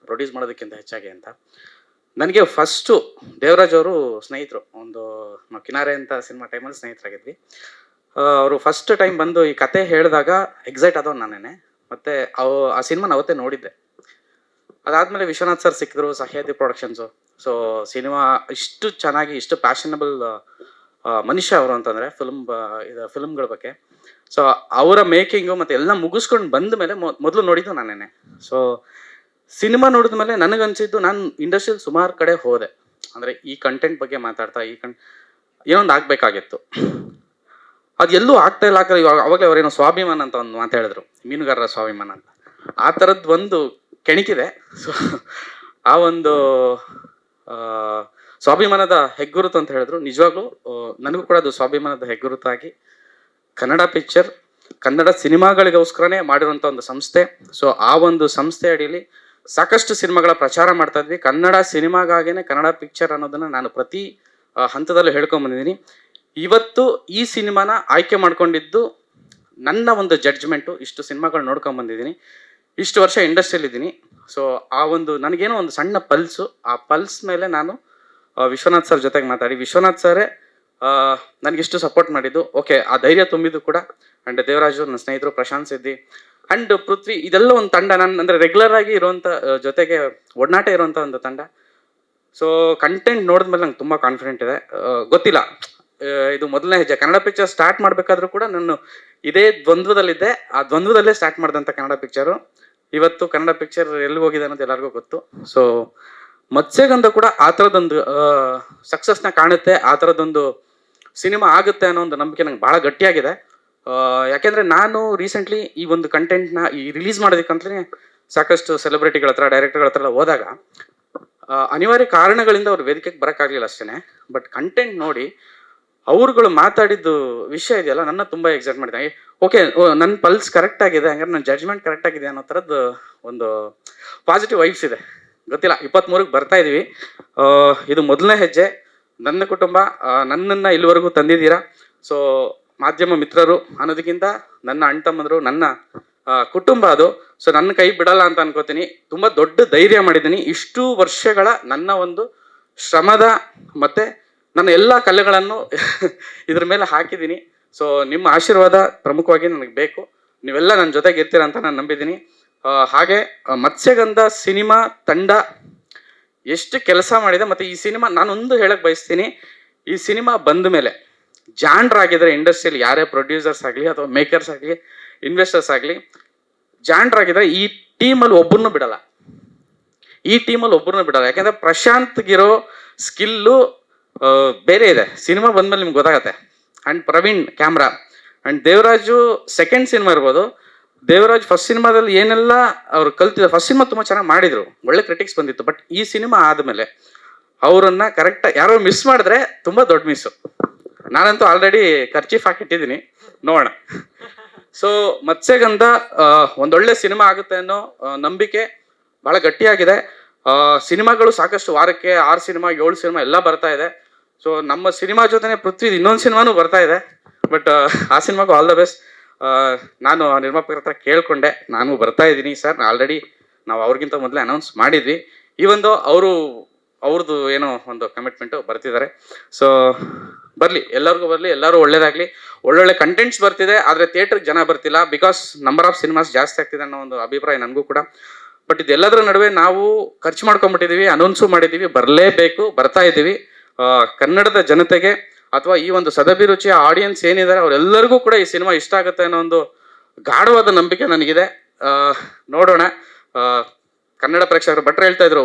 ಪ್ರೊಡ್ಯೂಸ್ ಮಾಡೋದಕ್ಕಿಂತ ಹೆಚ್ಚಾಗಿ ಅಂತ. ನನಗೆ ಫಸ್ಟು ದೇವರಾಜ್ ಅವರು ಸ್ನೇಹಿತರು. ನಾವು ಕಿನಾರೆ ಅಂತ ಸಿನಿಮಾ ಟೈಮಲ್ಲಿ ಸ್ನೇಹಿತರಾಗಿದ್ವಿ. ಅವರು ಫಸ್ಟ್ ಟೈಮ್ ಬಂದು ಈ ಕತೆ ಹೇಳಿದಾಗ ಎಕ್ಸೈಟ್ ಆದವ್ ನಾನೇನೆ. ಮತ್ತು ಆ ಸಿನಿಮಾನ ಅವತ್ತೇ ನೋಡಿದ್ದೆ. ಅದಾದಮೇಲೆ ವಿಶ್ವನಾಥ್ ಸರ್ ಸಿಕ್ಕಿದ್ರು, ಸಹ್ಯಾದ್ರಿ ಪ್ರೊಡಕ್ಷನ್ಸು. ಸೊ ಸಿನಿಮಾ ಇಷ್ಟು ಚೆನ್ನಾಗಿ, ಇಷ್ಟು ಪ್ಯಾಷನಬಲ್ ಮನುಷ್ಯ ಅವರು ಅಂತಂದರೆ ಫಿಲ್ಮ್ಗಳ ಬಗ್ಗೆ. ಸೊ ಅವರ ಮೇಕಿಂಗು ಮತ್ತು ಎಲ್ಲ ಮುಗಿಸ್ಕೊಂಡು ಬಂದ ಮೇಲೆ ಮೊದಲು ನೋಡಿದ್ದು ನಾನೇನೆ. ಸೊ ಸಿನಿಮಾ ನೋಡಿದ ಮೇಲೆ ನನಗನ್ಸಿದ್ದು, ನಾನು ಇಂಡಸ್ಟ್ರಿಯಲ್ಲಿ ಸುಮಾರು ಕಡೆ ಹೋದೆ. ಅಂದರೆ ಈ ಕಂಟೆಂಟ್ ಬಗ್ಗೆ ಮಾತಾಡ್ತಾ ಏನೊಂದು ಆಗಬೇಕಾಗಿತ್ತು, ಅದು ಎಲ್ಲೂ ಆಗ್ತಾ ಇಲ್ಲ. ಅವಾಗಲೇ ಅವರೇನೋ ಸ್ವಾಭಿಮಾನ ಅಂತ ಒಂದು ಮಾತಾಡಿದ್ರು, ಮೀನುಗಾರರ ಸ್ವಾಭಿಮಾನ ಅಂತ. ಆ ಥರದ್ದು ಒಂದು ಕೆಣಕಿದೆ. ಸೊ ಆ ಒಂದು ಸ್ವಾಭಿಮಾನದ ಹೆಗ್ಗುರುತು ಅಂತ ಹೇಳಿದ್ರು. ನಿಜವಾಗ್ಲೂ ನನಗೂ ಕೂಡ ಅದು ಸ್ವಾಭಿಮಾನದ ಹೆಗ್ಗುರುತಾಗಿ ಕನ್ನಡ ಪಿಕ್ಚರ್, ಕನ್ನಡ ಸಿನಿಮಾಗಳಿಗೋಸ್ಕರನೇ ಮಾಡಿರುವಂಥ ಒಂದು ಸಂಸ್ಥೆ. ಸೊ ಆ ಒಂದು ಸಂಸ್ಥೆ ಅಡಿಯಲ್ಲಿ ಸಾಕಷ್ಟು ಸಿನಿಮಾಗಳ ಪ್ರಚಾರ ಮಾಡ್ತಾ ಇದ್ವಿ. ಕನ್ನಡ ಸಿನಿಮಾಗಾಗೇನೆ ಕನ್ನಡ ಪಿಕ್ಚರ್ ಅನ್ನೋದನ್ನ ನಾನು ಪ್ರತಿ ಹಂತದಲ್ಲೂ ಹೇಳ್ಕೊಂಬಂದಿದ್ದೀನಿ. ಇವತ್ತು ಈ ಸಿನಿಮಾನ ಆಯ್ಕೆ ಮಾಡ್ಕೊಂಡಿದ್ದು ನನ್ನ ಒಂದು ಜಡ್ಜ್ಮೆಂಟು. ಇಷ್ಟು ಸಿನಿಮಾಗಳು ನೋಡ್ಕೊಂಬಂದಿದ್ದೀನಿ, ಇಷ್ಟು ವರ್ಷ ಇಂಡಸ್ಟ್ರಿಯಲ್ಲಿ ಇದ್ದೀನಿ. ಸೊ ಆ ಒಂದು ನನಗೇನೋ ಒಂದು ಸಣ್ಣ ಪಲ್ಸು, ಆ ಪಲ್ಸ್ ಮೇಲೆ ನಾನು ವಿಶ್ವನಾಥ್ ಸರ್ ಜೊತೆಗೆ ಮಾತಾಡಿ, ವಿಶ್ವನಾಥ್ ಸರೇ ನನಗಿಷ್ಟು ಸಪೋರ್ಟ್ ಮಾಡಿದ್ದು. ಓಕೆ, ಆ ಧೈರ್ಯ ತುಂಬಿದ್ದು ಕೂಡ. ಆ್ಯಂಡ್ ದೇವರಾಜು, ನನ್ನ ಸ್ನೇಹಿತರು ಪ್ರಶಾಂತ್ ಸಿದ್ದಿ ಆ್ಯಂಡ್ ಪೃಥ್ವಿ, ಇದೆಲ್ಲ ಒಂದು ತಂಡ. ನಾನು ಅಂದರೆ ರೆಗ್ಯುಲರ್ ಆಗಿ ಇರುವಂಥ ಜೊತೆಗೆ ಒಡನಾಟ ಇರುವಂಥ ಒಂದು ತಂಡ. ಸೊ ಕಂಟೆಂಟ್ ನೋಡಿದ್ಮೇಲೆ ನಂಗೆ ತುಂಬ ಕಾನ್ಫಿಡೆಂಟ್ ಇದೆ. ಗೊತ್ತಿಲ್ಲ, ಇದು ಮೊದಲನೇ ಹೆಜ್ಜೆ. ಕನ್ನಡ ಪಿಕ್ಚರ್ ಸ್ಟಾರ್ಟ್ ಮಾಡಬೇಕಾದ್ರೂ ಕೂಡ ನಾನು ಇದೇ ದ್ವಂದ್ವದಲ್ಲಿದ್ದೆ. ಆ ದ್ವಂದ್ವದಲ್ಲೇ ಸ್ಟಾರ್ಟ್ ಮಾಡಿದಂಥ ಕನ್ನಡ ಪಿಕ್ಚರು ಇವತ್ತು ಕನ್ನಡ ಪಿಕ್ಚರ್ ಎಲ್ಲಿ ಹೋಗಿದೆ ಅನ್ನೋದು ಎಲ್ಲರಿಗೂ ಗೊತ್ತು. ಸೊ ಮತ್ಸ್ಯಗಂಧ ಕೂಡ ಆ ಥರದೊಂದು ಸಕ್ಸಸ್ನ ಕಾಣುತ್ತೆ, ಆ ಥರದೊಂದು ಸಿನಿಮಾ ಆಗುತ್ತೆ ಅನ್ನೋ ಒಂದು ನಂಬಿಕೆ ನಂಗೆ ಭಾಳ ಗಟ್ಟಿಯಾಗಿದೆ. ಯಾಕೆಂದರೆ ನಾನು ರೀಸೆಂಟ್ಲಿ ಈ ಒಂದು ಕಂಟೆಂಟ್ನ ಈ ರಿಲೀಸ್ ಮಾಡೋದಕ್ಕಂತಲೇ ಸಾಕಷ್ಟು ಸೆಲೆಬ್ರಿಟಿಗಳ ಹತ್ರ, ಡೈರೆಕ್ಟರ್ಗಳ ಹತ್ರ ಎಲ್ಲ ಹೋದಾಗ ಅನಿವಾರ್ಯ ಕಾರಣಗಳಿಂದ ಅವ್ರು ವೇದಿಕೆಗೆ ಬರೋಕ್ಕಾಗಲಿಲ್ಲ ಅಷ್ಟೇ. ಬಟ್ ಕಂಟೆಂಟ್ ನೋಡಿ ಅವ್ರುಗಳು ಮಾತಾಡಿದ್ದು ವಿಷಯ ಇದೆಯಲ್ಲ, ನನ್ನ ತುಂಬ ಎಕ್ಸೈಟ್ ಮಾಡಿದೆ. ಓಕೆ, ನನ್ನ ಪಲ್ಸ್ ಕರೆಕ್ಟ್ ಆಗಿದೆ, ಹಂಗಾರೆ ನನ್ನ ಜಡ್ಜ್ಮೆಂಟ್ ಕರೆಕ್ಟ್ ಆಗಿದೆ ಅನ್ನೋ ಥರದ್ದು ಒಂದು ಪಾಸಿಟಿವ್ ವೈಬ್ಸ್ ಇದೆ. ಗೊತ್ತಿಲ್ಲ, 23ಕ್ಕೆ ಬರ್ತಾ ಇದೀವಿ. ಇದು ಮೊದಲನೇ ಹೆಜ್ಜೆ. ನನ್ನ ಕುಟುಂಬ ನನ್ನನ್ನು ಇಲ್ಲಿವರೆಗೂ ತಂದಿದ್ದೀರಾ. ಸೊ ಮಾಧ್ಯಮ ಮಿತ್ರರು ಅನ್ನೋದಕ್ಕಿಂತ ನನ್ನ ಅಣ್ತಮ್ಮಂದರು, ನನ್ನ ಕುಟುಂಬ ಅದು. ಸೊ ನನ್ನ ಕೈ ಬಿಡಲ್ಲ ಅಂತ ಅನ್ಕೋತೀನಿ. ತುಂಬ ದೊಡ್ಡ ಧೈರ್ಯ ಮಾಡಿದ್ದೀನಿ. ಇಷ್ಟು ವರ್ಷಗಳ ನನ್ನ ಒಂದು ಶ್ರಮದ ಮತ್ತು ನನ್ನ ಎಲ್ಲ ಕಲೆಗಳನ್ನು ಇದ್ರ ಮೇಲೆ ಹಾಕಿದ್ದೀನಿ. ಸೊ ನಿಮ್ಮ ಆಶೀರ್ವಾದ ಪ್ರಮುಖವಾಗಿ ನನಗೆ ಬೇಕು. ನೀವೆಲ್ಲ ನನ್ನ ಜೊತೆಗೆ ಇರ್ತೀರ ಅಂತ ನಾನು ನಂಬಿದ್ದೀನಿ. ಹಾಗೆ ಮತ್ಸ್ಯಗಂಧ ಸಿನಿಮಾ ತಂಡ ಎಷ್ಟು ಕೆಲಸ ಮಾಡಿದೆ. ಮತ್ತು ಈ ಸಿನಿಮಾ ನಾನೊಂದು ಹೇಳಕ್ಕೆ ಬಯಸ್ತೀನಿ, ಈ ಸಿನಿಮಾ ಬಂದ ಮೇಲೆ ಜಾಣ್ರಾಗಿದ್ದಾರೆ ಇಂಡಸ್ಟ್ರಿಯಲ್ಲಿ, ಯಾರೇ ಪ್ರೊಡ್ಯೂಸರ್ಸ್ ಆಗಲಿ ಅಥವಾ ಮೇಕರ್ಸ್ ಆಗಲಿ, ಇನ್ವೆಸ್ಟರ್ಸ್ ಆಗಲಿ, ಜಾಣ್ರಾಗಿದ್ದಾರೆ. ಈ ಟೀಮಲ್ಲಿ ಒಬ್ಬರನ್ನೂ ಬಿಡಲ್ಲ, ಯಾಕೆಂದರೆ ಪ್ರಶಾಂತ್ಗಿರೋ ಸ್ಕಿಲ್ಲು ಬೇರೆ ಇದೆ. ಸಿನಿಮಾ ಬಂದಮೇಲೆ ನಿಮ್ಗೆ ಗೊತ್ತಾಗತ್ತೆ. And Praveen camera, and Devaraju second cinema ಇರ್ಬೋದು. ದೇವರಾಜ್ ಫಸ್ಟ್ ಸಿನಿಮಾದಲ್ಲಿ ಏನೆಲ್ಲ ಅವ್ರು ಕಲ್ತಿದ್ದಾರೆ, ಫಸ್ಟ್ ಸಿನಿಮಾ ತುಂಬ ಚೆನ್ನಾಗಿ ಮಾಡಿದರು, ಒಳ್ಳೆ ಕ್ರಿಟಿಕ್ಸ್ ಬಂದಿತ್ತು. ಬಟ್ ಈ ಸಿನಿಮಾ ಆದಮೇಲೆ ಅವರನ್ನು ಕರೆಕ್ಟಾಗಿ ಯಾರೋ ಮಿಸ್ ಮಾಡಿದ್ರೆ ತುಂಬ ದೊಡ್ಡ ಮಿಸ್ಸು. ನಾನಂತೂ ಆಲ್ರೆಡಿ ಖರ್ಚೀಫ್ ಹಾಕಿಟ್ಟಿದ್ದೀನಿ, ನೋಡೋಣ. ಸೊ ಮತ್ಸ್ಯಗಂಧ ಒಂದೊಳ್ಳೆ ಸಿನಿಮಾ ಆಗುತ್ತೆ ಅನ್ನೋ ನಂಬಿಕೆ ಭಾಳ ಗಟ್ಟಿಯಾಗಿದೆ. ಸಿನಿಮಾಗಳು ಸಾಕಷ್ಟು, ವಾರಕ್ಕೆ 6 ಸಿನಿಮಾ 7 ಸಿನಿಮಾ ಎಲ್ಲ ಬರ್ತಾ ಇದೆ. ಸೊ ನಮ್ಮ ಸಿನಿಮಾ ಜೊತೆನೆ ಪೃಥ್ವಿ ಇನ್ನೊಂದು ಸಿನಿಮಾನೂ ಬರ್ತಾ ಇದೆ. ಬಟ್ ಆ ಸಿನಿಮಾಗೂ ಆಲ್ ದ ಬೆಸ್ಟ್. ನಾನು ನಿರ್ಮಾಪಕರ ಹತ್ರ ಕೇಳ್ಕೊಂಡೆ, ನಾನು ಬರ್ತಾ ಇದ್ದೀನಿ ಸರ್, ಆಲ್ರೆಡಿ ನಾವು ಅವ್ರಿಗಿಂತ ಮೊದಲೇ ಅನೌನ್ಸ್ ಮಾಡಿದ್ವಿ. ಈ ಒಂದು ಅವ್ರದ್ದು ಏನೋ ಒಂದು ಕಮಿಟ್ಮೆಂಟು ಬರ್ತಿದ್ದಾರೆ. ಸೊ ಬರಲಿ, ಎಲ್ಲರಿಗೂ ಬರಲಿ, ಎಲ್ಲರೂ ಒಳ್ಳೇದಾಗಲಿ. ಒಳ್ಳೊಳ್ಳೆ ಕಂಟೆಂಟ್ಸ್ ಬರ್ತಿದೆ, ಆದರೆ ಥಿಯೇಟ್ರಿಗೆ ಜನ ಬರ್ತಿಲ್ಲ. ಬಿಕಾಸ್ ನಂಬರ್ ಆಫ್ ಸಿನಿಮಾಸ್ ಜಾಸ್ತಿ ಆಗ್ತಿದೆ ಅನ್ನೋ ಒಂದು ಅಭಿಪ್ರಾಯ ನನಗೂ ಕೂಡ. ಬಟ್ ಇದೆಲ್ಲದರ ನಡುವೆ ನಾವು ಖರ್ಚು ಮಾಡ್ಕೊಂಡ್ಬಿಟ್ಟಿದ್ದೀವಿ, ಅನೌನ್ಸು ಮಾಡಿದ್ದೀವಿ, ಬರಲೇಬೇಕು, ಬರ್ತಾ ಇದ್ದೀವಿ. ಕನ್ನಡದ ಜನತೆಗೆ ಅಥವಾ ಈ ಒಂದು ಸದಭಿರುಚಿಯ ಆಡಿಯನ್ಸ್ ಏನಿದ್ದಾರೆ ಅವರೆಲ್ಲರಿಗೂ ಕೂಡ ಈ ಸಿನಿಮಾ ಇಷ್ಟ ಆಗುತ್ತೆ ಅನ್ನೋ ಒಂದು ಗಾಢವಾದ ನಂಬಿಕೆ ನನಗಿದೆ. ನೋಡೋಣ. ಕನ್ನಡ ಪ್ರೇಕ್ಷಕರು ಭಟ್ರು ಹೇಳ್ತಾ ಇದ್ರು,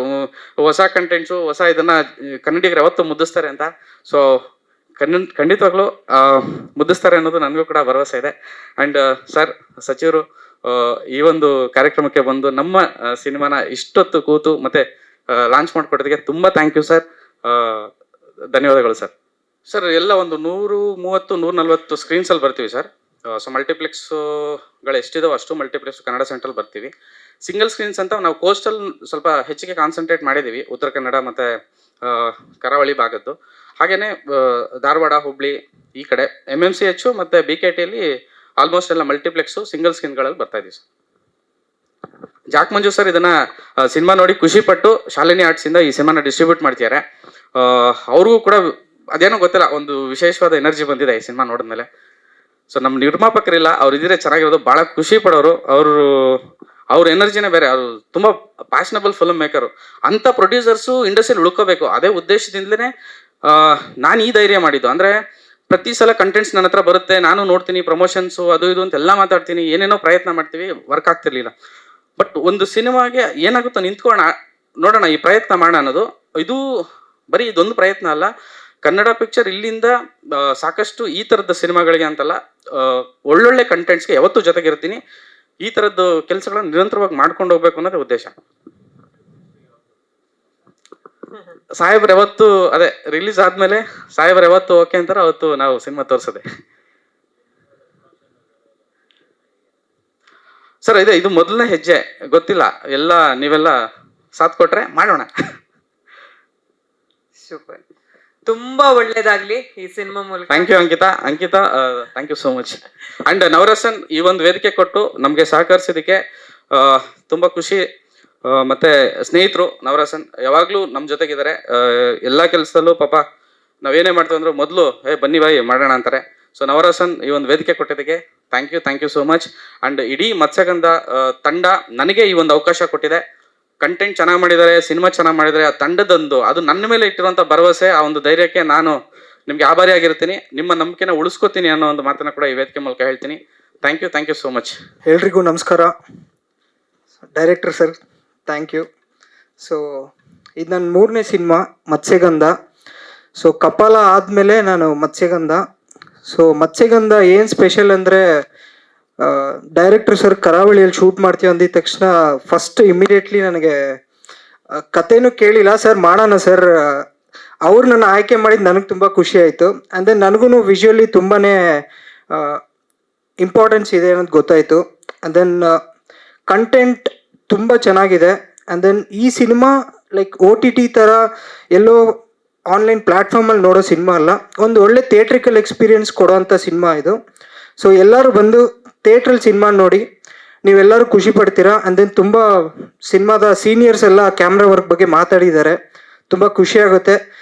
ಹೊಸ ಕಂಟೆಂಟ್ಸು, ಹೊಸ ಇದನ್ನ ಕನ್ನಡಿಗರು ಯಾವತ್ತೂ ಮುದ್ದಿಸ್ತಾರೆ ಅಂತ. ಸೊ ಖಂಡಿತವಾಗ್ಲೂ ಮುದ್ದಿಸ್ತಾರೆ ಅನ್ನೋದು ನನಗೂ ಕೂಡ ಭರವಸೆ ಇದೆ. ಆ್ಯಂಡ್ ಸರ್, ಸಚಿವರು ಈ ಒಂದು ಕಾರ್ಯಕ್ರಮಕ್ಕೆ ಬಂದು ನಮ್ಮ ಸಿನಿಮಾನ ಇಷ್ಟೊತ್ತು ಕೂತು ಮತ್ತೆ ಲಾಂಚ್ ಮಾಡಿಕೊಡೋದಕ್ಕೆ ತುಂಬ ಥ್ಯಾಂಕ್ ಯು ಸರ್. ಧನ್ಯವಾದಗಳು ಸರ್. ಸರ್, ಎಲ್ಲ ಒಂದು 130, 140 ಸ್ಕ್ರೀನ್ಸಲ್ಲಿ ಬರ್ತೀವಿ ಸರ್. ಸೊ ಮಲ್ಟಿಪ್ಲೆಕ್ಸ್ಗಳು ಎಷ್ಟಿದಾವೆ ಅಷ್ಟು ಮಲ್ಟಿಪ್ಲೆಕ್ಸ್ ಕನ್ನಡ ಸೆಂಟ್ರಲ್ಲಿ ಬರ್ತೀವಿ. ಸಿಂಗಲ್ ಸ್ಕ್ರೀನ್ಸ್ ಅಂತ ನಾವು ಕೋಸ್ಟಲ್ ಸ್ವಲ್ಪ ಹೆಚ್ಚಿಗೆ ಕಾನ್ಸಂಟ್ರೇಟ್ ಮಾಡಿದ್ದೀವಿ, ಉತ್ತರ ಕನ್ನಡ ಮತ್ತು ಕರಾವಳಿ ಭಾಗದ್ದು. ಹಾಗೆಯೇ ಧಾರವಾಡ, ಹುಬ್ಳಿ ಈ ಕಡೆ MMCH ಮತ್ತು BKTಯಲ್ಲಿ ಆಲ್ಮೋಸ್ಟ್ ಎಲ್ಲ ಮಲ್ಟಿಪ್ಲೆಕ್ಸು ಸಿಂಗಲ್ ಸ್ಕ್ರೀನ್ಗಳಲ್ಲಿ ಬರ್ತಾ ಇದೀವಿ ಸರ್. ಜಾಕ್ ಮಂಜು ಸರ್ ಇದನ್ನ ಸಿನಿಮಾ ನೋಡಿ ಖುಷಿಪಟ್ಟು ಶಾಲಿನಿ ಆರ್ಟ್ಸಿಂದ ಈ ಸಿನಿಮಾನ ಡಿಸ್ಟ್ರಿಬ್ಯೂಟ್ ಮಾಡ್ತಿದ್ದಾರೆ. ಅವ್ರಿಗೂ ಕೂಡ ಅದೇನೋ ಗೊತ್ತಿಲ್ಲ, ಒಂದು ವಿಶೇಷವಾದ ಎನರ್ಜಿ ಬಂದಿದೆ ಈ ಸಿನಿಮಾ ನೋಡಿದ್ಮೇಲೆ. ಸೊ ನಮ್ಮ ನಿರ್ಮಾಪಕರಿಲ್ಲ, ಅವ್ರು ಇದ್ರೆ ಚೆನ್ನಾಗಿರೋದು, ಭಾಳ ಖುಷಿ ಪಡೋರು. ಅವ್ರ ಎನರ್ಜಿನೇ ಬೇರೆ. ಅವರು ತುಂಬ ಪ್ಯಾಷನಬಲ್ ಫಿಲ್ಮ್ ಮೇಕರು. ಅಂಥ ಪ್ರೊಡ್ಯೂಸರ್ಸು ಇಂಡಸ್ಟ್ರಿಯಲ್ಲಿ ಉಳ್ಕೋಬೇಕು, ಅದೇ ಉದ್ದೇಶದಿಂದಲೇ ನಾನು ಈ ಧೈರ್ಯ ಮಾಡಿದ್ದು. ಅಂದರೆ ಪ್ರತಿ ಸಲ ಕಂಟೆಂಟ್ಸ್ ನನ್ನ ಹತ್ರ ಬರುತ್ತೆ, ನಾನು ನೋಡ್ತೀನಿ, ಪ್ರಮೋಷನ್ಸು ಅದು ಇದು ಅಂತೆಲ್ಲ ಮಾತಾಡ್ತೀನಿ, ಏನೇನೋ ಪ್ರಯತ್ನ ಮಾಡ್ತೀವಿ, ವರ್ಕ್ ಆಗ್ತಿರ್ಲಿಲ್ಲ. ಬಟ್ ಒಂದು ಸಿನಿಮಾಗೆ ಏನಾಗುತ್ತೋ ನಿಂತ್ಕೊಳ್ಳೋಣ, ನೋಡೋಣ, ಈ ಪ್ರಯತ್ನ ಮಾಡೋಣ ಅನ್ನೋದು. ಇದು ಬರೀ ಇದೊಂದು ಪ್ರಯತ್ನ ಅಲ್ಲ, ಕನ್ನಡ ಪಿಕ್ಚರ್ ಇಲ್ಲಿಂದ ಸಾಕಷ್ಟು ಈ ಥರದ ಸಿನಿಮಾಗಳಿಗೆ ಅಂತಲ್ಲ, ಒಳ್ಳೊಳ್ಳೆ ಕಂಟೆಂಟ್ಸ್ಗೆ ಯಾವತ್ತೂ ಜೊತೆಗಿರ್ತೀನಿ. ಈ ಥರದ್ದು ಕೆಲಸಗಳನ್ನು ನಿರಂತರವಾಗಿ ಮಾಡ್ಕೊಂಡು ಹೋಗ್ಬೇಕು ಅನ್ನೋದೇ ಉದ್ದೇಶ. ಸಾಹೇಬ್ರು ಯಾವತ್ತು ಅದೇ ರಿಲೀಸ್ ಆದ್ಮೇಲೆ ಸಾಹೇಬ್ರು ಯಾವತ್ತು ಓಕೆ ಅಂತಾರ ಅವತ್ತು ನಾವು ಸಿನಿಮಾ ತೋರಿಸೋದೆ ಸರ್. ಇದು ಮೊದಲನೇ ಹೆಜ್ಜೆ, ಗೊತ್ತಿಲ್ಲ, ಎಲ್ಲ ನೀವೆಲ್ಲ ಸಾಥ್ ಕೊಟ್ರೆ ಮಾಡೋಣ. ಸೂಪರ್, ತುಂಬಾ ಒಳ್ಳೇದಾಗ್ಲಿ ಈ ಸಿನಿಮಾ ಮೂಲಕ. Thank you Ankita. Thank you so much. And Navarasan ಈ ಒಂದು ವೇದಿಕೆ ಕೊಟ್ಟು ನಮಗೆ ಸಹಕರಿಸಿದಕ್ಕೆ ತುಂಬಾ ಖುಷಿ. ಮತ್ತೆ ಸ್ನೇಹಿತರು ನವರಸನ್ ಯಾವಾಗಲೂ ನಮ್ಮ ಜೊತೆಗಿದ್ದಾರೆ. ಎಲ್ಲ ಕೆಲಸದಲ್ಲೂ ಪಾಪ ನಾವೇನೇ ಮಾಡ್ತೀವಿ ಅಂದ್ರೂ ಮೊದಲು ಬನ್ನಿ ಬಾಯಿ ಮಾಡೋಣ ಅಂತಾರೆ. ಸೊ ನವರಸನ್ ಈ ಒಂದು ವೇದಿಕೆ ಕೊಟ್ಟಿದ್ದಕ್ಕೆ thank you so much. And ಇಡೀ ಮತ್ಸ್ಯಗಂಧ ತಂಡ ನನಗೆ ಈ ಒಂದು ಅವಕಾಶ ಕೊಟ್ಟಿದೆ. ಕಂಟೆಂಟ್ ಚೆನ್ನಾಗಿ ಮಾಡಿದ್ದಾರೆ, ಸಿನಿಮಾ ಚೆನ್ನಾಗಿ ಮಾಡಿದ್ದಾರೆ. ಆ ತಂಡದೊಂದು ಅದು ನನ್ನ ಮೇಲೆ ಇಟ್ಟಿರುವಂಥ ಭರವಸೆ, ಆ ಒಂದು ಧೈರ್ಯಕ್ಕೆ ನಾನು ನಿಮಗೆ ಆಭಾರಿಯಾಗಿರ್ತೀನಿ. ನಿಮ್ಮ ನಂಬಿಕೆನ ಉಳಿಸ್ಕೋತೀನಿ ಅನ್ನೋ ಒಂದು ಮಾತನ್ನು ಕೂಡ ಈ ವೇದಿಕೆ ಮೂಲಕ ಹೇಳ್ತೀನಿ. Thank you so much. ಎಲ್ರಿಗೂ ನಮಸ್ಕಾರ. Director sir thank you. So ಇದು ನನ್ನ 3ನೇ ಸಿನಿಮಾ ಮತ್ಸ್ಯಗಂಧ. ಸೊ ಕಪಾಲ ಆದಮೇಲೆ ನಾನು ಮತ್ಸ್ಯಗಂಧ. ಸೊ ಮತ್ಸ್ಯಗಂಧ ಏನು ಸ್ಪೆಷಲ್ ಅಂದರೆ, ಡೈರೆಕ್ಟರ್ ಸರ್ ಕರಾವಳಿಯಲ್ಲಿ ಶೂಟ್ ಮಾಡ್ತೀವಿ ಅಂದಿದ ತಕ್ಷಣ ಫಸ್ಟ್ ಇಮಿಡಿಯೇಟ್ಲಿ ನನಗೆ ಕಥೆನೂ ಕೇಳಿಲ್ಲ, ಸರ್ ಮಾಡೋಣ ಸರ್. ಅವ್ರು ನನ್ನ ಆಯ್ಕೆ ಮಾಡಿದ್ದು ನನಗೆ ತುಂಬ ಖುಷಿ ಆಯಿತು. ಆ್ಯಂಡ್ ದೆನ್ ನನಗೂ ವಿಜುವಲಿ ತುಂಬಾ ಇಂಪಾರ್ಟೆನ್ಸ್ ಇದೆ ಅನ್ನೋದು ಗೊತ್ತಾಯಿತು. ಆ್ಯಂಡ್ ದೆನ್ ಕಂಟೆಂಟ್ ತುಂಬ ಚೆನ್ನಾಗಿದೆ. ಆ್ಯಂಡ್ ದೆನ್ ಈ ಸಿನಿಮಾ ಲೈಕ್ OTT ಥರ ಎಲ್ಲೋ ಆನ್ಲೈನ್ ಪ್ಲ್ಯಾಟ್ಫಾರ್ಮಲ್ಲಿ ನೋಡೋ ಸಿನಿಮಾ ಅಲ್ಲ, ಒಂದು ಒಳ್ಳೆ ಥಿಯೇಟ್ರಿಕಲ್ ಎಕ್ಸ್ಪೀರಿಯನ್ಸ್ ಕೊಡೋವಂಥ ಸಿನಿಮಾ ಇದು. ಸೊ ಎಲ್ಲರೂ ಬಂದು ಥಿಯೇಟ್ರಲ್ಲಿ ಸಿನಿಮಾ ನೋಡಿ ನೀವೆಲ್ಲರೂ ಖುಷಿ ಪಡ್ತೀರಾ. ಆ್ಯಂಡ್ ದೆನ್ ತುಂಬ ಸಿನಿಮಾದ ಸೀನಿಯರ್ಸ್ ಎಲ್ಲ ಕ್ಯಾಮ್ರಾ ವರ್ಕ್ ಬಗ್ಗೆ ಮಾತಾಡಿದ್ದಾರೆ, ತುಂಬ ಖುಷಿಯಾಗುತ್ತೆ.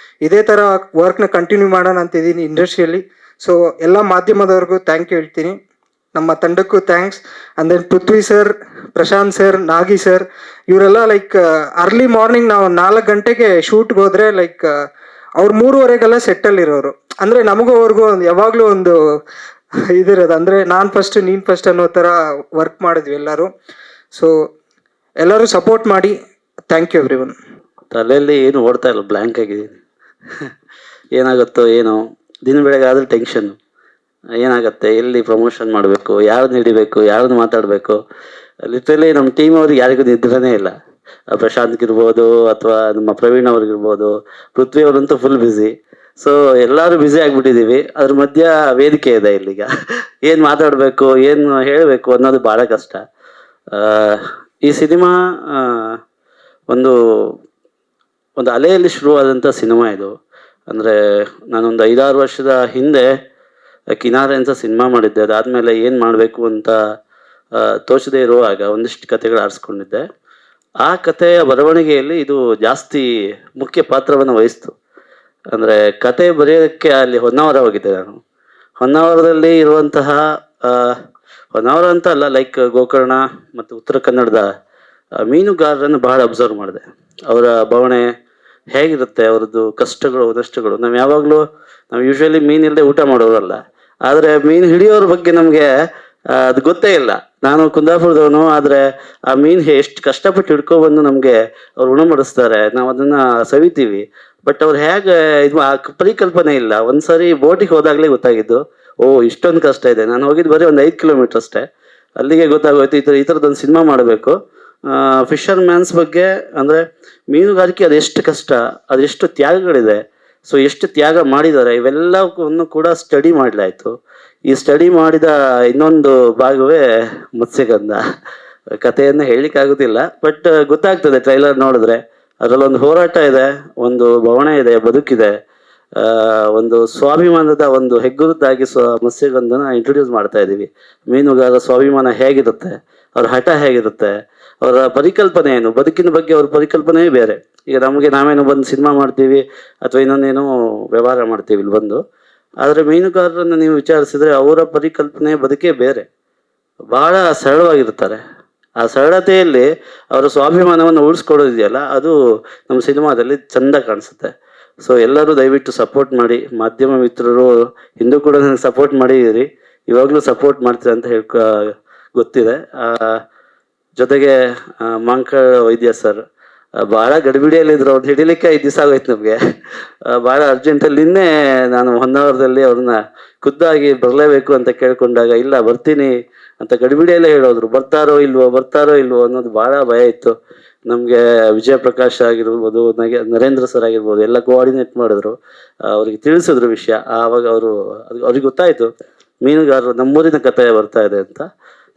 ಇದೇ ಥರ ವರ್ಕ್ನ ಕಂಟಿನ್ಯೂ ಮಾಡೋಣ ಅಂತಿದ್ದೀನಿ ಇಂಡಸ್ಟ್ರಿಯಲ್ಲಿ. ಸೊ ಎಲ್ಲ ಮಾಧ್ಯಮದವ್ರಿಗೂ ಥ್ಯಾಂಕ್ ಯು ಹೇಳ್ತೀನಿ, ನಮ್ಮ ತಂಡಕ್ಕೂ thanks. And then Prithvi sir, Prashanth sir, Nagi sir, ಇವರೆಲ್ಲ ಲೈಕ್ ಅರ್ಲಿ ಮಾರ್ನಿಂಗ್ ನಾವು 4 ಗಂಟೆಗೆ ಶೂಟ್ಗೆ ಹೋದರೆ ಲೈಕ್ ಅವ್ರು 3:30ಗೆಲ್ಲ ಸೆಟ್ಟಲ್ಲಿರೋರು. ಅಂದರೆ ನಮಗೂ ಅವ್ರಿಗೂ ಯಾವಾಗಲೂ ಒಂದು ಇದಿರೋದು, ಅಂದರೆ ನಾನು ಫಸ್ಟ್ ನೀನು ಫಸ್ಟ್ ಅನ್ನೋ ಥರ ವರ್ಕ್ ಮಾಡಿದ್ವಿ ಎಲ್ಲರೂ. ಸೊ ಎಲ್ಲರೂ ಸಪೋರ್ಟ್ ಮಾಡಿ. Thank you everyone. ತಲೆಯಲ್ಲಿ ಏನು ಓಡ್ತಾ ಇಲ್ಲ, ಬ್ಲ್ಯಾಂಕ್ ಆಗಿದ್ದೀನಿ. ಏನಾಗುತ್ತೋ ಏನೋ, ದಿನ ಬೆಳಗ್ಗೆ ಆದರೂ ಟೆನ್ಷನ್ನು. ಏನಾಗುತ್ತೆ, ಎಲ್ಲಿ ಪ್ರಮೋಷನ್ ಮಾಡಬೇಕು, ಯಾರನ್ನ ಹಿಡಿಬೇಕು, ಯಾರನ್ನ ಮಾತಾಡಬೇಕು. ಲಿಟ್ರಲಿ ನಮ್ಮ ಟೀಮ್ ಅವ್ರಿಗೆ ಯಾರಿಗೂ ನಿದ್ರನೇ ಇಲ್ಲ. ಪ್ರಶಾಂತ್ಗಿರ್ಬೋದು ಅಥವಾ ನಮ್ಮ ಪ್ರವೀಣ್ ಅವ್ರಿಗಿರ್ಬೋದು, ಪೃಥ್ವಿ ಅವರಂತೂ ಫುಲ್ ಬ್ಯುಸಿ. ಸೊ ಎಲ್ಲರೂ ಬ್ಯುಸಿ ಆಗಿಬಿಟ್ಟಿದ್ದೀವಿ. ಅದ್ರ ಮಧ್ಯ ವೇದಿಕೆ ಇದೆ ಇಲ್ಲಿಗ. ಏನು ಮಾತಾಡಬೇಕು, ಏನು ಹೇಳಬೇಕು ಅನ್ನೋದು ಭಾಳ ಕಷ್ಟ. ಈ ಸಿನಿಮಾ ಒಂದು ಅಲೆಯಲ್ಲಿ ಶುರುವಾದಂಥ ಸಿನಿಮಾ ಇದು. ಅಂದರೆ ನಾನೊಂದು 5-6 ವರ್ಷದ ಹಿಂದೆ ಕಿನಾರೆ ಅಂತ ಸಿನಿಮಾ ಮಾಡಿದ್ದೆ. ಅದಾದಮೇಲೆ ಏನು ಮಾಡಬೇಕು ಅಂತ ತೋಚದೇ ಇರುವಾಗ ಒಂದಿಷ್ಟು ಕಥೆಗಳು ಆರಿಸ್ಕೊಂಡಿದ್ದೆ. ಆ ಕಥೆಯ ಬರವಣಿಗೆಯಲ್ಲಿ ಇದು ಜಾಸ್ತಿ ಮುಖ್ಯ ಪಾತ್ರವನ್ನು ವಹಿಸ್ತು. ಅಂದರೆ ಕತೆ ಬರೆಯೋದಕ್ಕೆ ಅಲ್ಲಿ ಹೊನ್ನಾವರ ಹೋಗಿದ್ದೆ ನಾನು. ಹೊನ್ನಾವರದಲ್ಲಿ ಇರುವಂತಹ ಹೊನ್ನಾವರ ಅಂತ ಅಲ್ಲ, ಲೈಕ್ ಗೋಕರ್ಣ ಮತ್ತು ಉತ್ತರ ಕನ್ನಡದ ಮೀನುಗಾರರನ್ನು ಬಹಳ ಅಬ್ಸರ್ವ್ ಮಾಡಿದೆ. ಅವರ ಬವಣೆ ಹೇಗಿರುತ್ತೆ, ಅವ್ರದ್ದು ಕಷ್ಟಗಳು ನಷ್ಟಗಳು. ನಾವು ಯೂಶ್ವಲಿ ಮೀನಿಲ್ಲದೆ ಊಟ ಮಾಡೋರಲ್ಲ, ಆದರೆ ಮೀನು ಹಿಡಿಯೋರ ಬಗ್ಗೆ ನಮಗೆ ಅದು ಗೊತ್ತೇ ಇಲ್ಲ. ನಾನು ಕುಂದಾಪುರದವನು, ಆದರೆ ಆ ಮೀನು ಎಷ್ಟು ಕಷ್ಟಪಟ್ಟು ಹಿಡ್ಕೊಬಂದು ನಮಗೆ ಅವ್ರು ಉಣಮಡಿಸ್ತಾರೆ, ನಾವು ಅದನ್ನು ಸವಿತೀವಿ. ಬಟ್ ಅವ್ರು ಹೇಗೆ ಇದು ಆ ಪರಿಕಲ್ಪನೆ ಇಲ್ಲ. ಒಂದ್ಸರಿ ಬೋಟಿಗೆ ಹೋದಾಗಲೇ ಗೊತ್ತಾಗಿದ್ದು, ಇಷ್ಟೊಂದು ಕಷ್ಟ ಇದೆ. ನಾನು ಹೋಗಿದ್ದು ಬರೀ ಒಂದು 5 ಕಿಲೋಮೀಟರ್ ಅಷ್ಟೇ, ಅಲ್ಲಿಗೆ ಗೊತ್ತಾಗೋಯ್ತು ಈ ಥರದೊಂದು ಸಿನಿಮಾ ಮಾಡಬೇಕು. ಫಿಶರ್ ಮ್ಯಾನ್ಸ್ ಬಗ್ಗೆ, ಅಂದರೆ ಮೀನುಗಾರಿಕೆ ಅದೆಷ್ಟು ಕಷ್ಟ, ಅದೆಷ್ಟು ತ್ಯಾಗಗಳಿದೆ. ಸೊ ಎಷ್ಟು ತ್ಯಾಗ ಮಾಡಿದ್ದಾರೆ ಇವೆಲ್ಲವನ್ನು ಕೂಡ ಸ್ಟಡಿ ಮಾಡಲಾಯಿತು. ಈ ಸ್ಟಡಿ ಮಾಡಿದ ಇನ್ನೊಂದು ಭಾಗವೇ ಮತ್ಸ್ಯಗಂಧ. ಕಥೆಯನ್ನು ಹೇಳಲಿಕ್ಕಾಗೋದಿಲ್ಲ, ಬಟ್ ಗೊತ್ತಾಗ್ತದೆ ಟ್ರೈಲರ್ ನೋಡಿದ್ರೆ. ಅದರಲ್ಲೊಂದು ಹೋರಾಟ ಇದೆ, ಒಂದು ಭವನ ಇದೆ, ಬದುಕಿದೆ, ಒಂದು ಸ್ವಾಭಿಮಾನದ ಒಂದು ಹೆಗ್ಗುರುತಾಗಿ ಮತ್ಸ್ಯಗಂಧನ ಇಂಟ್ರೊಡ್ಯೂಸ್ ಮಾಡ್ತಾ ಇದ್ದೀವಿ. ಮೀನುಗಾರ ಸ್ವಾಭಿಮಾನ ಹೇಗಿರುತ್ತೆ, ಅವ್ರ ಹಠ ಹೇಗಿರುತ್ತೆ, ಅವರ ಪರಿಕಲ್ಪನೆ ಏನು, ಬದುಕಿನ ಬಗ್ಗೆ ಅವ್ರ ಪರಿಕಲ್ಪನೆಯೇ ಬೇರೆ. ಈಗ ನಾವೇನೋ ಬಂದು ಸಿನಿಮಾ ಮಾಡ್ತೀವಿ ಅಥವಾ ಇನ್ನೊಂದೇನೋ ವ್ಯವಹಾರ ಮಾಡ್ತೀವಿ ಇಲ್ಲಿ ಬಂದು. ಆದರೆ ಮೀನುಗಾರರನ್ನು ನೀವು ವಿಚಾರಿಸಿದ್ರೆ ಅವರ ಪರಿಕಲ್ಪನೆ ಬದುಕೇ ಬೇರೆ. ಬಹಳ ಸರಳವಾಗಿರ್ತಾರೆ. ಆ ಸರಳತೆಯಲ್ಲಿ ಅವರ ಸ್ವಾಭಿಮಾನವನ್ನು ಉಳಿಸ್ಕೊಡೋದಿದೆಯಲ್ಲ, ಅದು ನಮ್ಮ ಸಿನಿಮಾದಲ್ಲಿ ಚೆಂದ ಕಾಣಿಸುತ್ತೆ. ಸೊ ಎಲ್ಲರೂ ದಯವಿಟ್ಟು ಸಪೋರ್ಟ್ ಮಾಡಿ. ಮಾಧ್ಯಮ ಮಿತ್ರರು ಹಿಂದೂ ಕೂಡ ನನಗೆ ಸಪೋರ್ಟ್ ಮಾಡಿದ್ದೀರಿ, ಇವಾಗಲೂ ಸಪೋರ್ಟ್ ಮಾಡ್ತೀರ ಅಂತ ಗೊತ್ತಿದೆ. ಜೊತೆಗೆ ಮಾಂಕಳ್ ವೈದ್ಯ ಸರ್ ಭಾಳ ಗಡಿಬಿಡಿಯಲ್ಲಿದ್ರು. ಅವ್ರು ಹಿಡಿಲಿಕ್ಕೆ 5 ದಿವಸ ಆಗೋಯ್ತು ನಮಗೆ, ಭಾಳ ಅರ್ಜೆಂಟಲ್ಲಿ. ನಿನ್ನೆ ನಾನು ಹೊನ್ನಾವರದಲ್ಲಿ ಅವ್ರನ್ನ ಖುದ್ದಾಗಿ ಬರಲೇಬೇಕು ಅಂತ ಕೇಳ್ಕೊಂಡಾಗ ಇಲ್ಲ ಬರ್ತೀನಿ ಅಂತ ಗಡಿಬಿಡಿಯಲ್ಲೇ ಹೇಳೋದ್ರು. ಬರ್ತಾರೋ ಇಲ್ವೋ ಅನ್ನೋದು ಭಾಳ ಭಯ ಇತ್ತು ನಮಗೆ. ವಿಜಯ ಪ್ರಕಾಶ್ ಆಗಿರ್ಬೋದು, ನರೇಂದ್ರ ಸರ್ ಆಗಿರ್ಬೋದು, ಎಲ್ಲ ಕೋಆರ್ಡಿನೇಟ್ ಮಾಡಿದ್ರು, ಅವ್ರಿಗೆ ತಿಳಿಸಿದ್ರು ವಿಷಯ. ಆವಾಗ ಅವ್ರಿಗೆ ಗೊತ್ತಾಯಿತು ಮೀನುಗಾರರು ನಮ್ಮೂರಿನ ಕಥೆ ಬರ್ತಾ ಇದೆ ಅಂತ.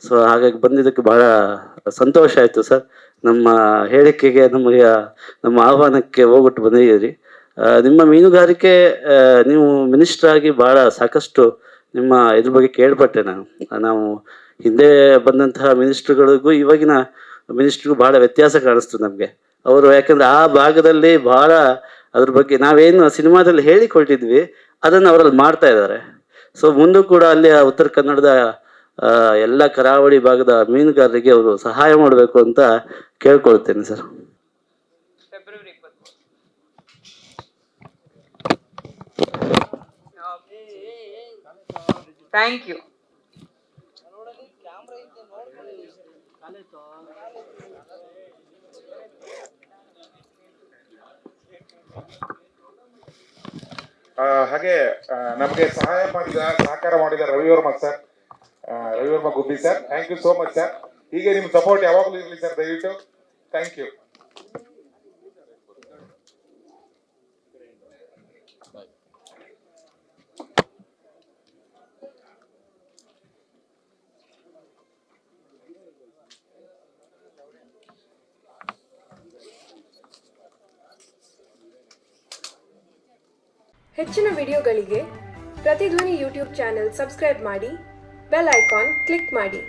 ಸೊ ಹಾಗಾಗಿ ಬಂದಿದ್ದಕ್ಕೆ ಬಹಳ ಸಂತೋಷ ಆಯಿತು ಸರ್. ನಮ್ಮ ಹೇಳಿಕೆಗೆ ನಮ್ಮ ಆಹ್ವಾನಕ್ಕೆ ಹೋಗ್ಬಿಟ್ಟು ಬಂದಿದ್ದೀರಿ. ನಿಮ್ಮ ಮೀನುಗಾರಿಕೆ ನೀವು ಮಿನಿಸ್ಟರ್ ಆಗಿ ಭಾಳ ಸಾಕಷ್ಟು ನಿಮ್ಮ ಇದ್ರ ಬಗ್ಗೆ ಕೇಳ್ಪಟ್ಟೆ ನಾವು ಹಿಂದೆ ಬಂದಂತಹ ಮಿನಿಸ್ಟ್ರುಗಳಿಗೂ ಇವಾಗಿನ ಮಿನಿಸ್ಟ್ರಿಗೂ ಭಾಳ ವ್ಯತ್ಯಾಸ ಕಾಣಿಸ್ತು ನಮಗೆ. ಅವರು ಯಾಕಂದರೆ ಆ ಭಾಗದಲ್ಲಿ ಭಾಳ ಅದ್ರ ಬಗ್ಗೆ ನಾವೇನು ಸಿನಿಮಾದಲ್ಲಿ ಹೇಳಿಕೊಟ್ಟಿದ್ವಿ ಅದನ್ನು ಅವರಲ್ಲಿ ಮಾಡ್ತಾ ಇದ್ದಾರೆ. ಸೊ ಮುಂದೂ ಕೂಡ ಅಲ್ಲಿ ಉತ್ತರ ಕನ್ನಡದ ಎಲ್ಲ ಕರಾವಳಿ ಭಾಗದ ಮೀನುಗಾರರಿಗೆ ಅವರು ಸಹಾಯ ಮಾಡಬೇಕು ಅಂತ ಕೇಳ್ಕೊಳ್ತೇನೆ ಸರ್. ಫೆಬ್ರವರಿ 23. Thank you. ಹಾಗೆ ನಮಗೆ ಸಹಕಾರ ಮಾಡಿದ Ravivarma sir, Ravivarma Gubbi sir, thank you so much sir. ಹೀಗೆ ನಿಮ್ಮ ಸಪೋರ್ಟ್ ಯಾವಾಗಲೂ ಇರಲಿ ಸರ್, ದಯವಿಟ್ಟು. Thank you. ಹೆಚ್ಚಿನ ವಿಡಿಯೋಗಳಿಗೆ ಪ್ರತಿಧ್ವನಿ ಯೂಟ್ಯೂಬ್ ಚಾನೆಲ್ ಸಬ್ಸ್ಕ್ರೈಬ್ ಮಾಡಿ, ಬೆಲ್ ಐಕಾನ್ ಕ್ಲಿಕ್ ಮಾಡಿ.